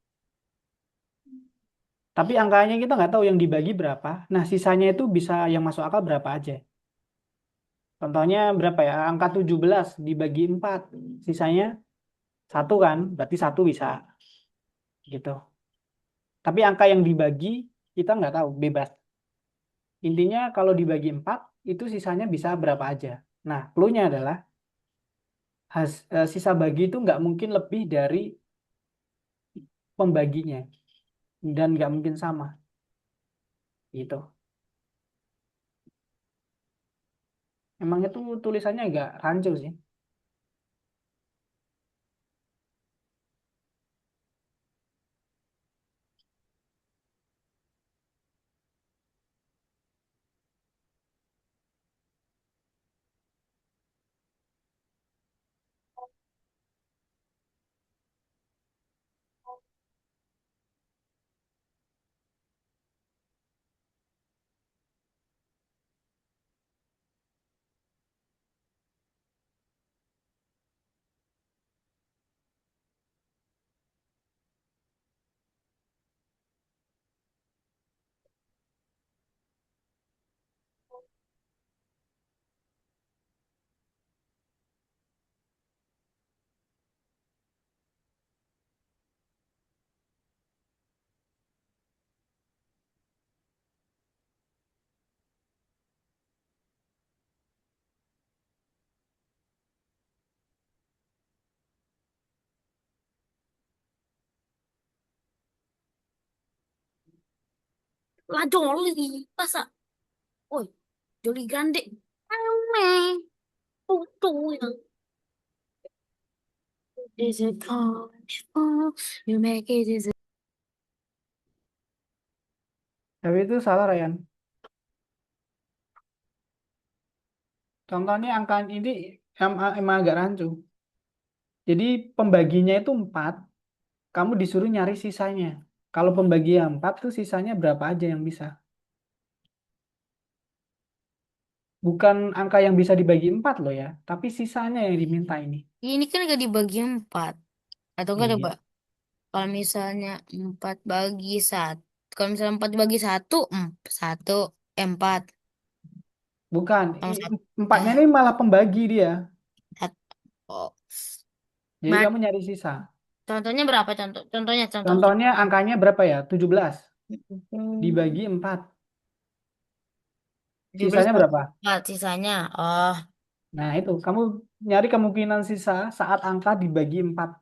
Speaker 1: tapi angkanya kita nggak tahu yang dibagi berapa. Nah, sisanya itu bisa yang masuk akal berapa aja. Contohnya berapa ya? Angka 17 dibagi 4, sisanya satu kan? Berarti satu bisa gitu. Tapi angka yang dibagi kita nggak tahu, bebas. Intinya kalau dibagi 4 itu sisanya bisa berapa aja. Nah, clue-nya adalah sisa bagi itu nggak mungkin lebih dari pembaginya dan nggak mungkin sama gitu. Emang itu tulisannya agak rancu sih.
Speaker 2: Lah Joli, masa? Woi, Joli Grande. Aneh. Tuh yang. Is it possible you make it is it?
Speaker 1: Tapi itu salah, Ryan. Contohnya angka ini emang agak rancu. Jadi pembaginya itu 4, kamu disuruh nyari sisanya. Kalau pembagian 4 tuh sisanya berapa aja yang bisa. Bukan angka yang bisa dibagi 4 loh ya, tapi sisanya yang diminta ini.
Speaker 2: Ini kan gak dibagi 4. Atau enggak coba?
Speaker 1: Iya.
Speaker 2: Kalau misalnya 4 bagi 1. Kalau misalnya 4 bagi 1, 1, 4.
Speaker 1: Bukan,
Speaker 2: Sama 1.
Speaker 1: empatnya
Speaker 2: Eh,
Speaker 1: ini malah pembagi dia.
Speaker 2: 1. Oh.
Speaker 1: Jadi
Speaker 2: Bar-
Speaker 1: kamu nyari sisa.
Speaker 2: Contohnya berapa contoh? Contohnya contoh.
Speaker 1: Contohnya angkanya berapa ya? 17
Speaker 2: Hmm.
Speaker 1: dibagi 4.
Speaker 2: 17
Speaker 1: Sisanya
Speaker 2: bagi
Speaker 1: berapa?
Speaker 2: 4 sisanya. Oh,
Speaker 1: Nah, itu kamu nyari kemungkinan sisa saat angka dibagi 4.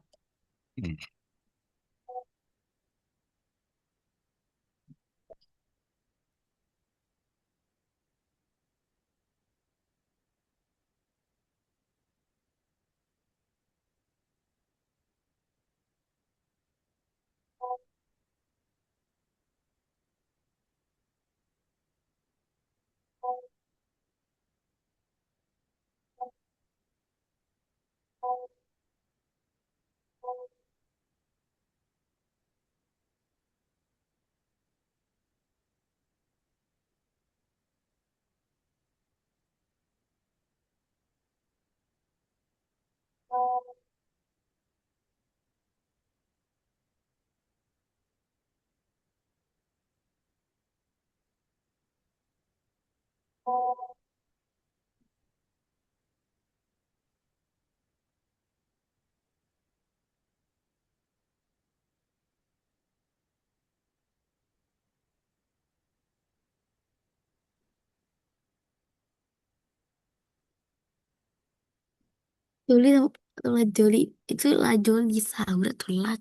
Speaker 2: Joli sama Joli itu lah Joli sahabat lah.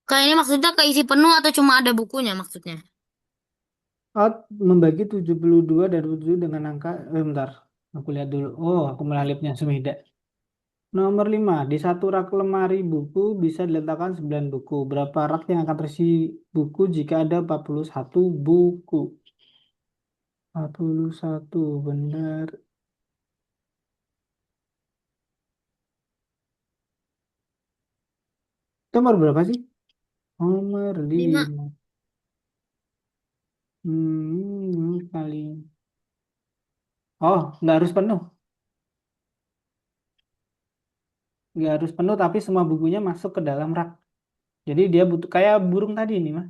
Speaker 2: Kayak ini maksudnya keisi penuh atau cuma ada bukunya maksudnya?
Speaker 1: Out membagi 72 dan 7 dengan angka, bentar. Aku lihat dulu. Oh, aku melalipnya Sumida. Nomor 5, di satu rak lemari buku bisa diletakkan 9 buku. Berapa rak yang akan terisi buku jika ada 41 buku? 41, benar. Itu nomor berapa sih? Nomor
Speaker 2: 5.
Speaker 1: 5. Kali. Oh, nggak harus penuh. Nggak harus penuh, tapi semua bukunya masuk ke dalam rak. Jadi dia butuh, kayak burung tadi nih, mah.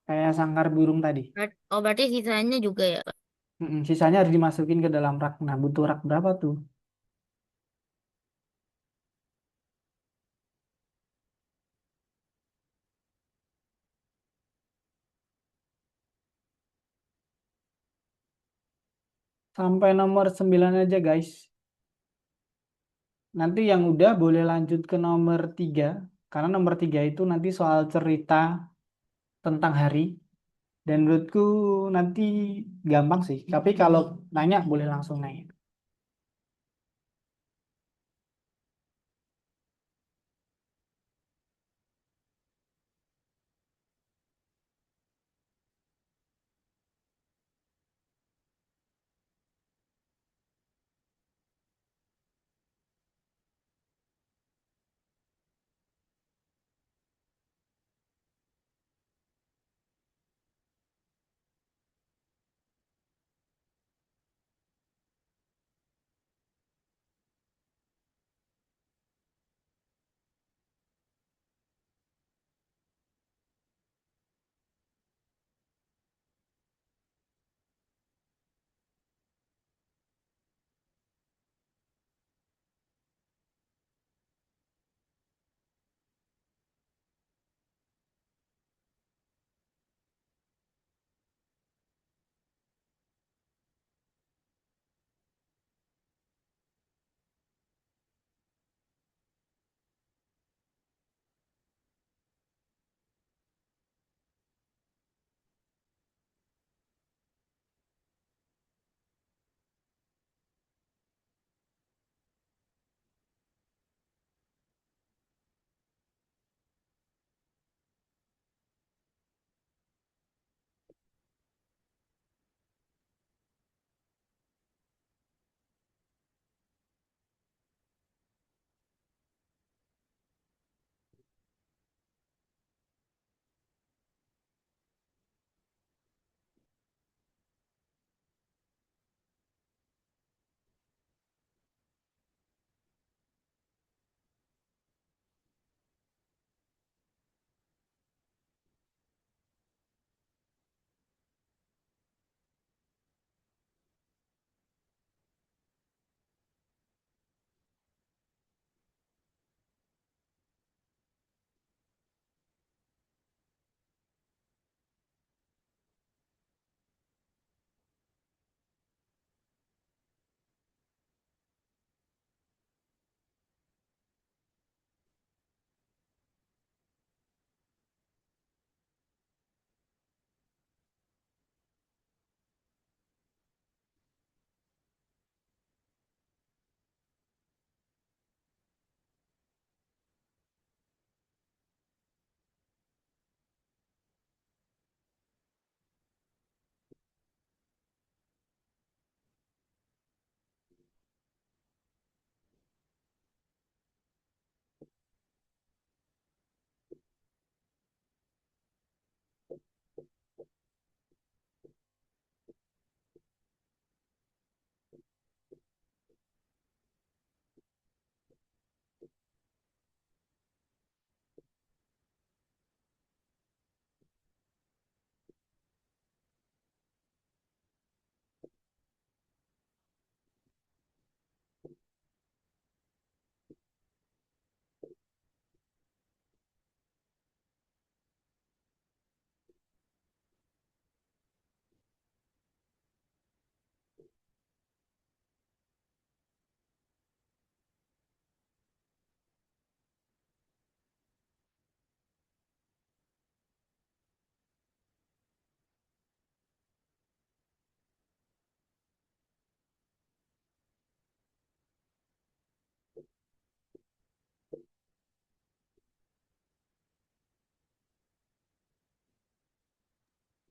Speaker 1: Kayak sangkar burung tadi.
Speaker 2: Oh, berarti sisanya juga ya.
Speaker 1: Sisanya harus dimasukin ke dalam rak. Nah, butuh rak berapa tuh? Sampai nomor 9 aja, guys. Nanti yang udah boleh lanjut ke nomor 3. Karena nomor 3 itu nanti soal cerita tentang hari. Dan menurutku nanti gampang sih. Tapi kalau nanya, boleh langsung nanya.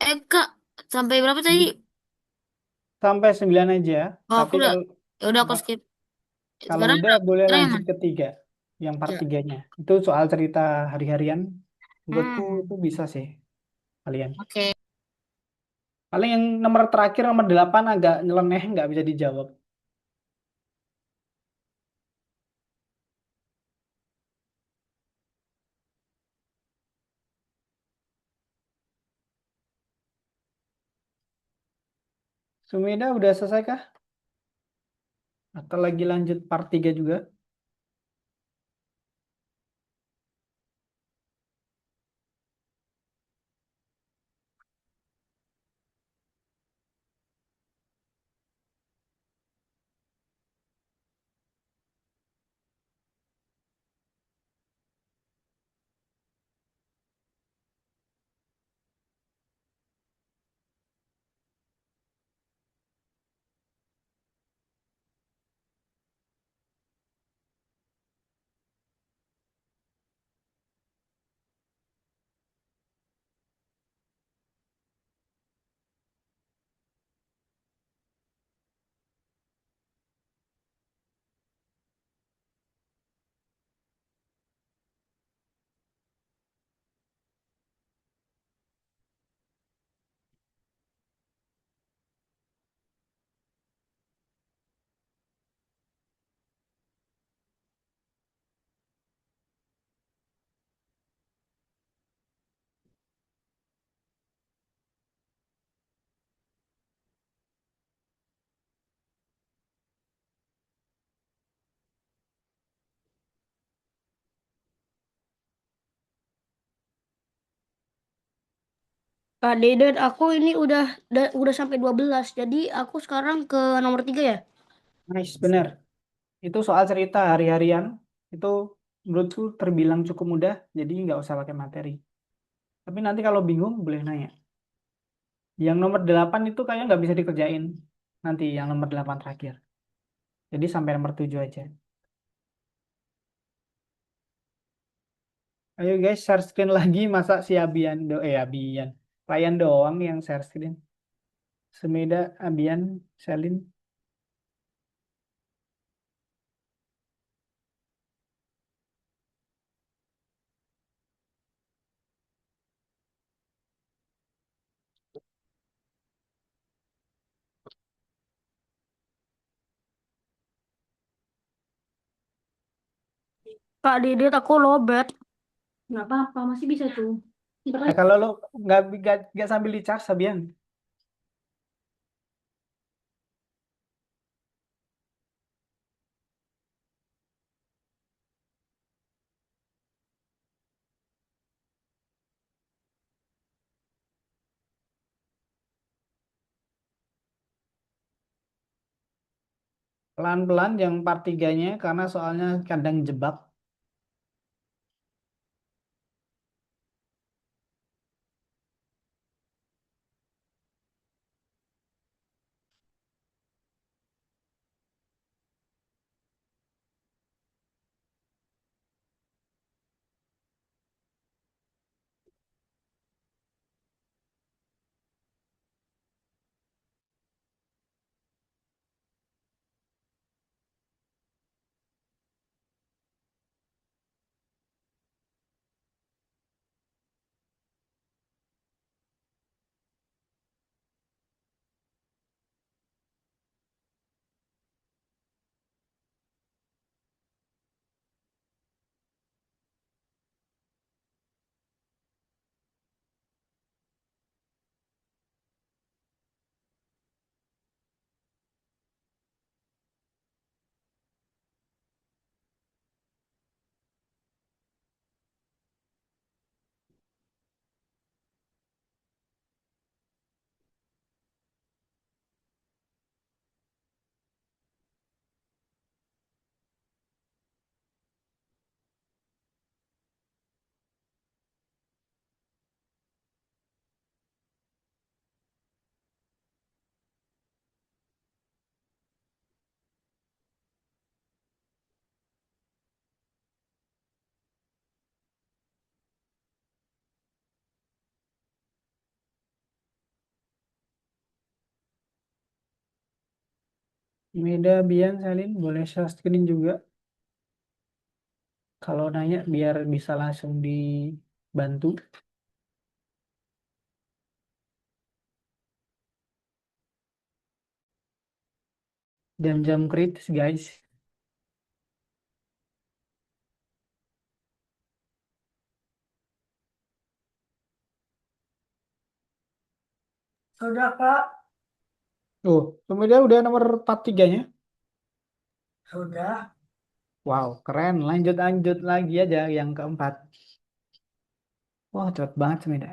Speaker 2: Kak, sampai berapa tadi?
Speaker 1: Sampai 9 aja.
Speaker 2: Oh, aku
Speaker 1: Tapi
Speaker 2: udah,
Speaker 1: kalau
Speaker 2: ya udah aku skip.
Speaker 1: kalau
Speaker 2: Sekarang
Speaker 1: udah boleh
Speaker 2: sekarang yang
Speaker 1: lanjut
Speaker 2: mana?
Speaker 1: ke 3. Yang part
Speaker 2: Ya.
Speaker 1: 3-nya. Itu soal cerita hari-harian. Menurutku
Speaker 2: Hmm,
Speaker 1: itu bisa sih kalian.
Speaker 2: oke.
Speaker 1: Paling yang nomor terakhir nomor 8 agak nyeleneh nggak bisa dijawab. Sumeda udah selesai kah? Atau lagi lanjut part 3 juga?
Speaker 4: Kak Dede, aku ini udah sampai 12. Jadi aku sekarang ke nomor 3 ya.
Speaker 1: Nice, bener. Itu soal cerita hari-harian. Itu menurutku terbilang cukup mudah. Jadi nggak usah pakai materi. Tapi nanti kalau bingung boleh nanya. Yang nomor 8 itu kayaknya nggak bisa dikerjain. Nanti yang nomor 8 terakhir. Jadi sampai nomor 7 aja. Ayo guys, share screen lagi. Masa si Abian. Ryan doang yang share screen. Semeda, Abian, Selin.
Speaker 4: Kak Dede, aku lowbat. Nggak apa-apa, masih bisa tuh. Ntar
Speaker 1: Nah,
Speaker 4: lagi.
Speaker 1: kalau lo nggak sambil di charge, Abian. Pelan-pelan yang part 3-nya karena soalnya kadang jebak. Meda, Bian, Selin, boleh share screen juga. Kalau nanya biar bisa langsung dibantu. Jam-jam kritis, guys.
Speaker 3: Sudah, Kak.
Speaker 1: Oh, kemudian udah nomor 43-nya.
Speaker 3: Sudah.
Speaker 1: Wow, keren. Lanjut-lanjut lagi aja yang keempat. Wah, cepet banget Semida.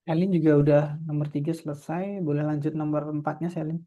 Speaker 1: Selin juga udah nomor 3 selesai. Boleh lanjut nomor 4-nya, Selin.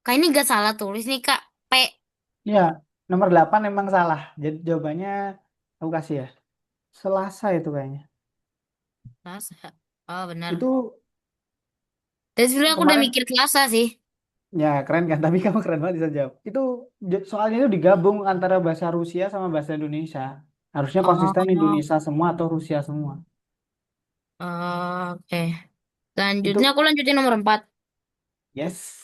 Speaker 2: Kak ini gak salah tulis nih Kak. P.
Speaker 1: Ya, nomor 8 emang salah. Jadi jawabannya aku kasih ya. Selasa itu kayaknya.
Speaker 2: Selasa. Oh benar.
Speaker 1: Itu
Speaker 2: Dan sebenarnya aku udah
Speaker 1: kemarin
Speaker 2: mikir Selasa sih.
Speaker 1: ya keren kan, tapi kamu keren banget bisa jawab. Itu soalnya itu digabung antara bahasa Rusia sama bahasa Indonesia. Harusnya konsisten
Speaker 2: Oh,
Speaker 1: Indonesia semua atau Rusia semua.
Speaker 2: oke. Selanjutnya
Speaker 1: Itu
Speaker 2: aku lanjutin nomor 4.
Speaker 1: yes.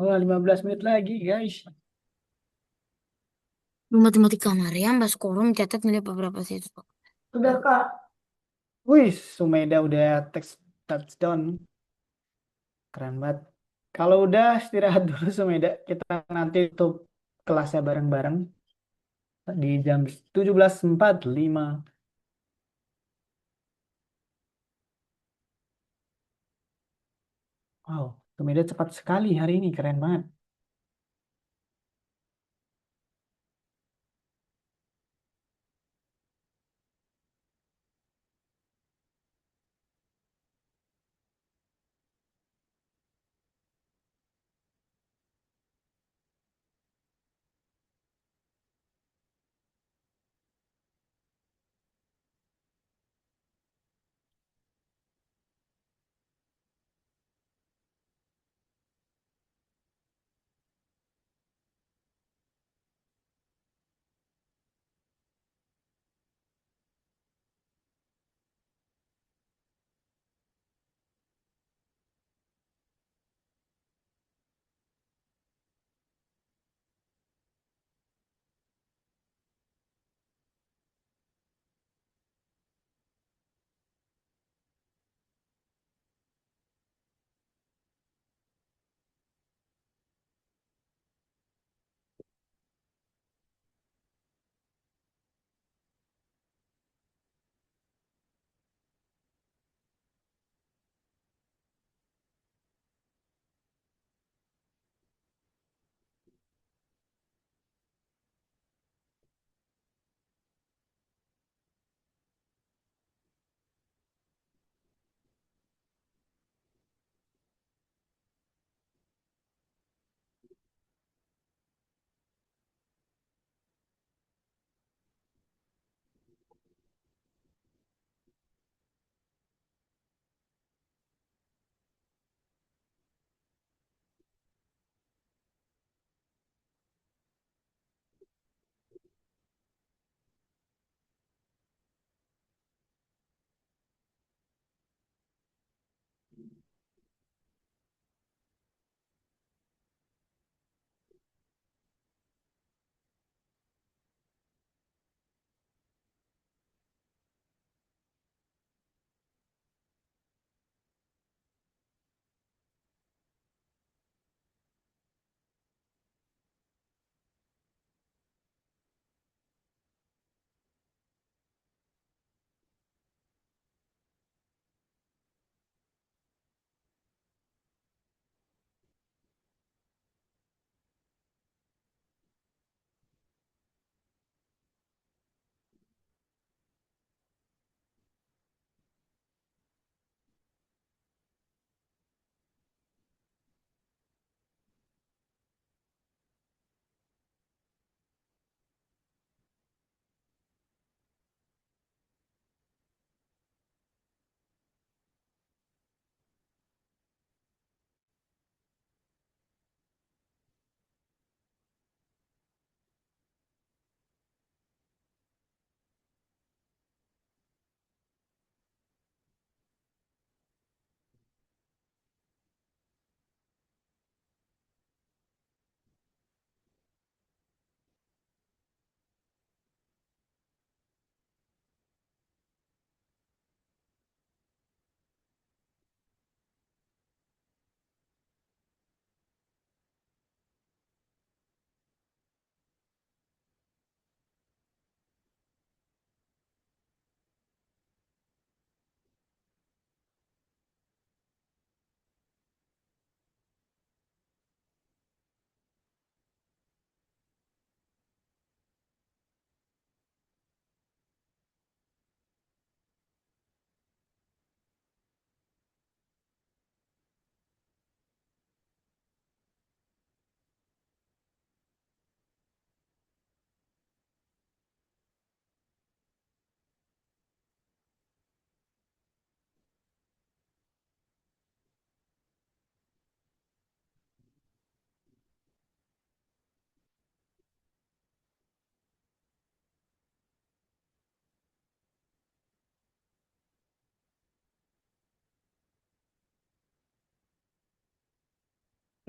Speaker 1: Oh, 15 menit lagi, guys.
Speaker 2: Matematika Maryam, Baskoro mencatat nilai beberapa siswa.
Speaker 3: Udah, Kak.
Speaker 1: Wih, Sumeda udah touchdown. Keren banget. Kalau udah istirahat dulu Sumeda, kita nanti tutup kelasnya bareng-bareng di jam 17.45. Wow, Sumeda cepat sekali hari ini, keren banget.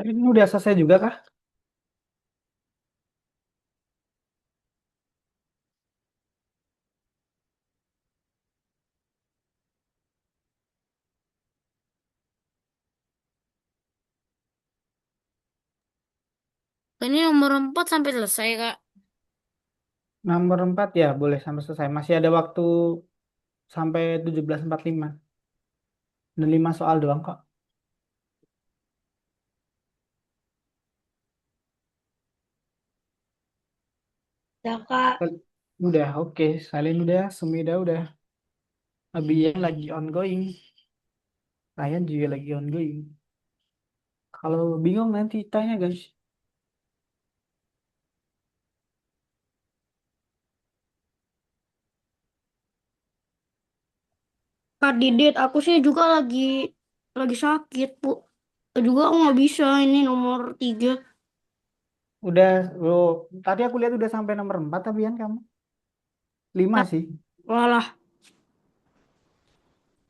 Speaker 1: Ini udah selesai juga kah?
Speaker 2: Ini nomor 4 sampai selesai, Kak.
Speaker 1: Nomor 4 ya, boleh sampai selesai. Masih ada waktu sampai 17.45. Dan 5 soal doang kok.
Speaker 4: Ya, Kak.
Speaker 1: Udah, oke. Salin udah, Sumida udah. Abian lagi ongoing. Ryan juga lagi ongoing. Kalau bingung nanti tanya guys.
Speaker 4: Kak Didit, aku sih juga lagi sakit, Bu. Juga aku nggak bisa ini nomor 3.
Speaker 1: Udah, oh, tadi aku lihat udah sampai nomor 4 Abian kamu. 5
Speaker 4: Tak,
Speaker 1: sih,
Speaker 4: walah,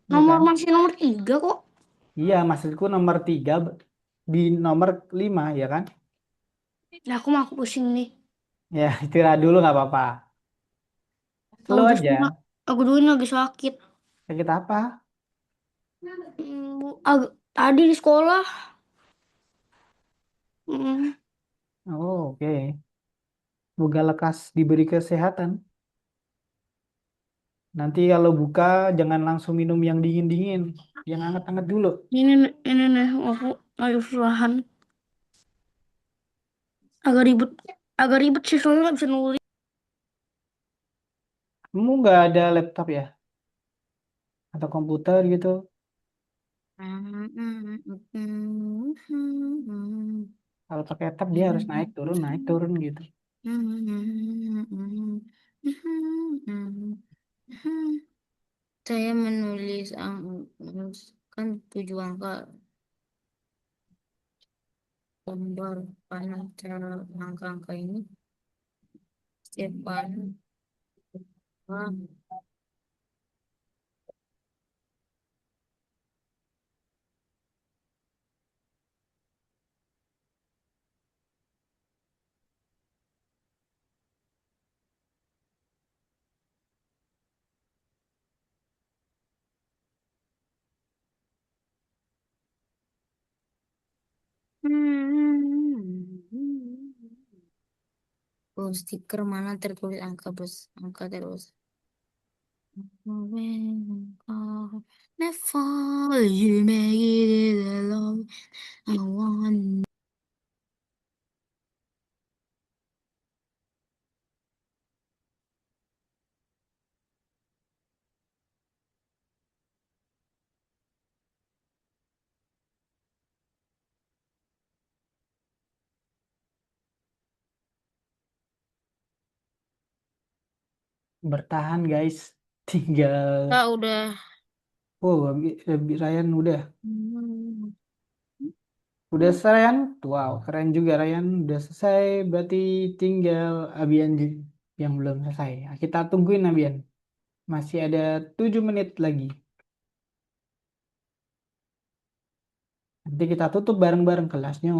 Speaker 1: ya kan?
Speaker 4: masih nomor 3 kok.
Speaker 1: Iya, maksudku nomor 3 di nomor 5 ya kan?
Speaker 4: Ya, aku pusing nih.
Speaker 1: Ya, istirahat dulu nggak apa-apa.
Speaker 4: Aku
Speaker 1: Slow
Speaker 4: justru
Speaker 1: aja.
Speaker 4: aku dulu ini lagi sakit.
Speaker 1: Sakit apa?
Speaker 4: Bu, tadi di sekolah. Hmm,
Speaker 1: Oh, oke. Semoga lekas diberi kesehatan. Nanti kalau buka jangan langsung minum yang dingin-dingin. Yang hangat-hangat dulu.
Speaker 4: ini nih aku lagi usahan. Agak ribet, agak ribet sih soalnya nggak bisa nulis.
Speaker 1: Kamu nggak ada laptop ya? Atau komputer gitu? Kalau pakai tab dia harus naik turun gitu.
Speaker 2: Saya menulis kan 7 angka gambar panel cara angka-angka ini setiap kali. Wah, oh, stiker mana tertulis angka bos, angka terus. Never you make it alone. I want.
Speaker 1: Bertahan guys. Tinggal.
Speaker 2: Kak udah.
Speaker 1: Oh, Ryan udah. Udah selesai Ryan? Wow, keren juga Ryan. Udah selesai. Berarti tinggal Abian yang belum selesai. Kita tungguin Abian. Masih ada 7 menit lagi. Nanti kita tutup bareng-bareng kelasnya.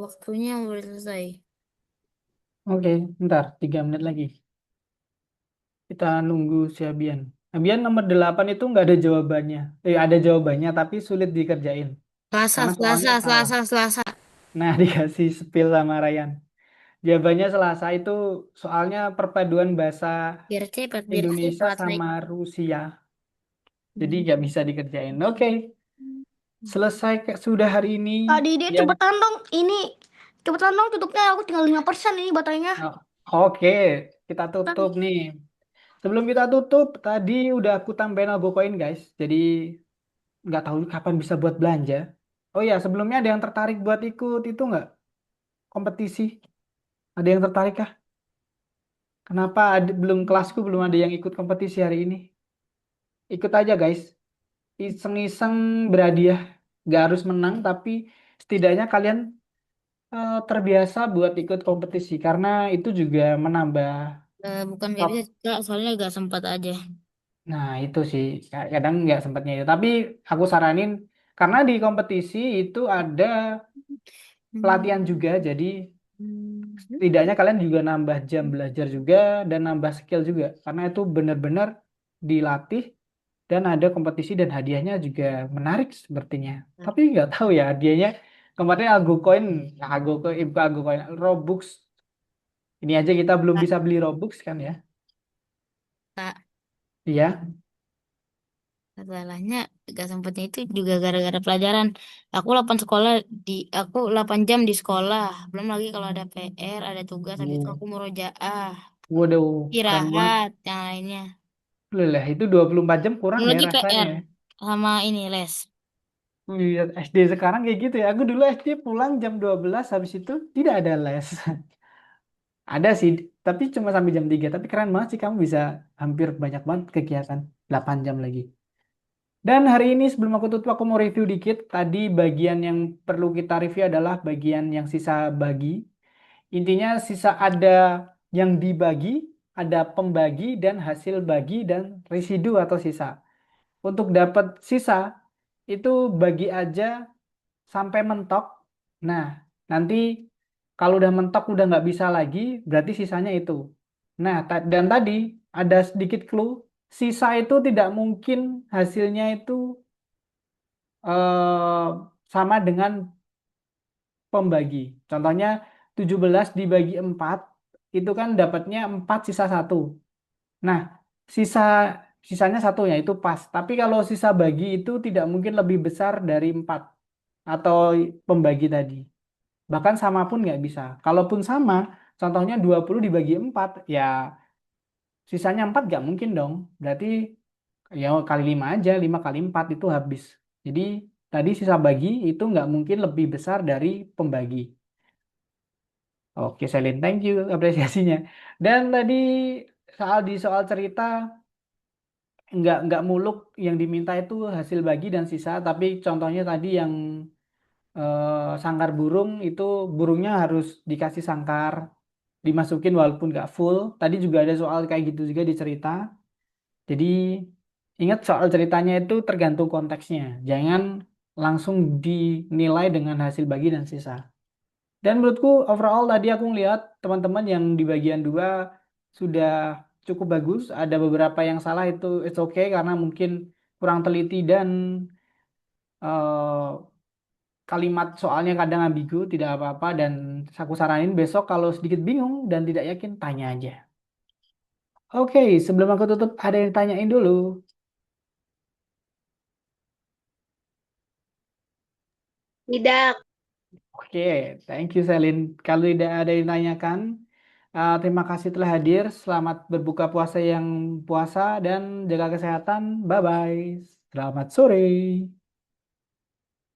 Speaker 2: Waktunya udah selesai.
Speaker 1: Oke, bentar, 3 menit lagi. Kita nunggu si Abian. Abian nomor 8 itu nggak ada jawabannya. Ada jawabannya tapi sulit dikerjain.
Speaker 2: Selasa,
Speaker 1: Karena soalnya
Speaker 2: Selasa,
Speaker 1: salah.
Speaker 2: Selasa, Selasa.
Speaker 1: Nah, dikasih spill sama Ryan. Jawabannya Selasa itu soalnya perpaduan bahasa
Speaker 2: Biar
Speaker 1: Indonesia
Speaker 2: cepat, Rik.
Speaker 1: sama Rusia. Jadi nggak bisa dikerjain. Oke, selesai sudah hari ini.
Speaker 4: Kak Didit
Speaker 1: Yang
Speaker 4: cepetan dong. Ini cepetan dong tutupnya. Aku tinggal 5% ini baterainya.
Speaker 1: oh, oke, kita tutup nih. Sebelum kita tutup, tadi udah aku tambahin algo koin guys. Jadi nggak tahu kapan bisa buat belanja. Oh ya, sebelumnya ada yang tertarik buat ikut itu nggak? Kompetisi? Ada yang tertarik kah? Kenapa belum kelasku belum ada yang ikut kompetisi hari ini? Ikut aja guys. Iseng-iseng berhadiah. Nggak harus menang, tapi setidaknya kalian terbiasa buat ikut kompetisi. Karena itu juga menambah
Speaker 2: Bukan nggak bisa,
Speaker 1: top.
Speaker 2: Kak, soalnya nggak sempat aja.
Speaker 1: Nah, itu sih kadang nggak sempatnya itu. Tapi aku saranin karena di kompetisi itu ada pelatihan juga, jadi setidaknya kalian juga nambah jam belajar juga dan nambah skill juga. Karena itu benar-benar dilatih dan ada kompetisi dan hadiahnya juga menarik sepertinya. Tapi nggak tahu ya hadiahnya kemarin Algo Coin, nah Algo Coin, bukan Algo Coin, Robux. Ini aja kita belum
Speaker 2: Kak,
Speaker 1: bisa beli Robux kan ya?
Speaker 2: Kak,
Speaker 1: Iya.
Speaker 2: masalahnya gak sempatnya itu juga gara-gara pelajaran. Aku 8 jam di sekolah. Belum lagi kalau ada PR, ada tugas, habis itu
Speaker 1: Wow.
Speaker 2: aku murojaah,
Speaker 1: Waduh, keren banget.
Speaker 2: istirahat, yang lainnya.
Speaker 1: Lelah, itu 24 jam kurang
Speaker 2: Belum
Speaker 1: ya
Speaker 2: lagi
Speaker 1: rasanya
Speaker 2: PR
Speaker 1: ya.
Speaker 2: sama ini les.
Speaker 1: Lihat SD sekarang kayak gitu ya. Aku dulu SD pulang jam 12 habis itu tidak ada les. Ada sih, tapi cuma sampai jam 3. Tapi keren banget sih kamu bisa hampir banyak banget kegiatan. 8 jam lagi. Dan hari ini sebelum aku tutup aku mau review dikit. Tadi bagian yang perlu kita review adalah bagian yang sisa bagi. Intinya sisa ada yang dibagi, ada pembagi dan hasil bagi dan residu atau sisa. Untuk dapat sisa itu bagi aja sampai mentok. Nah, nanti kalau udah mentok udah nggak bisa lagi, berarti sisanya itu. Nah, dan tadi ada sedikit clue, sisa itu tidak mungkin hasilnya itu eh, sama dengan pembagi. Contohnya 17 dibagi 4 itu kan dapatnya 4 sisa satu. Nah, sisa sisanya satu ya itu pas. Tapi kalau sisa bagi itu tidak mungkin lebih besar dari 4 atau pembagi tadi. Bahkan sama pun nggak bisa. Kalaupun sama, contohnya 20 dibagi 4 ya sisanya 4 nggak mungkin dong. Berarti ya kali 5 aja, 5 kali 4 itu habis. Jadi tadi sisa bagi itu nggak mungkin lebih besar dari pembagi. Oke, Selin, thank you apresiasinya. Dan tadi di soal cerita nggak muluk yang diminta itu hasil bagi dan sisa, tapi contohnya tadi yang sangkar burung itu burungnya harus dikasih sangkar dimasukin walaupun nggak full. Tadi juga ada soal kayak gitu juga di cerita. Jadi ingat soal ceritanya itu tergantung konteksnya. Jangan langsung dinilai dengan hasil bagi dan sisa. Dan menurutku overall tadi aku ngeliat teman-teman yang di bagian 2 sudah cukup bagus. Ada beberapa yang salah itu it's okay karena mungkin kurang teliti dan eh, kalimat soalnya kadang ambigu, tidak apa-apa. Dan aku saranin besok kalau sedikit bingung dan tidak yakin tanya aja. Oke, sebelum aku tutup ada yang tanyain dulu.
Speaker 5: Tidak.
Speaker 1: Oke, thank you Selin. Kalau tidak ada yang tanyakan, terima kasih telah hadir. Selamat berbuka puasa yang puasa dan jaga kesehatan. Bye bye. Selamat sore.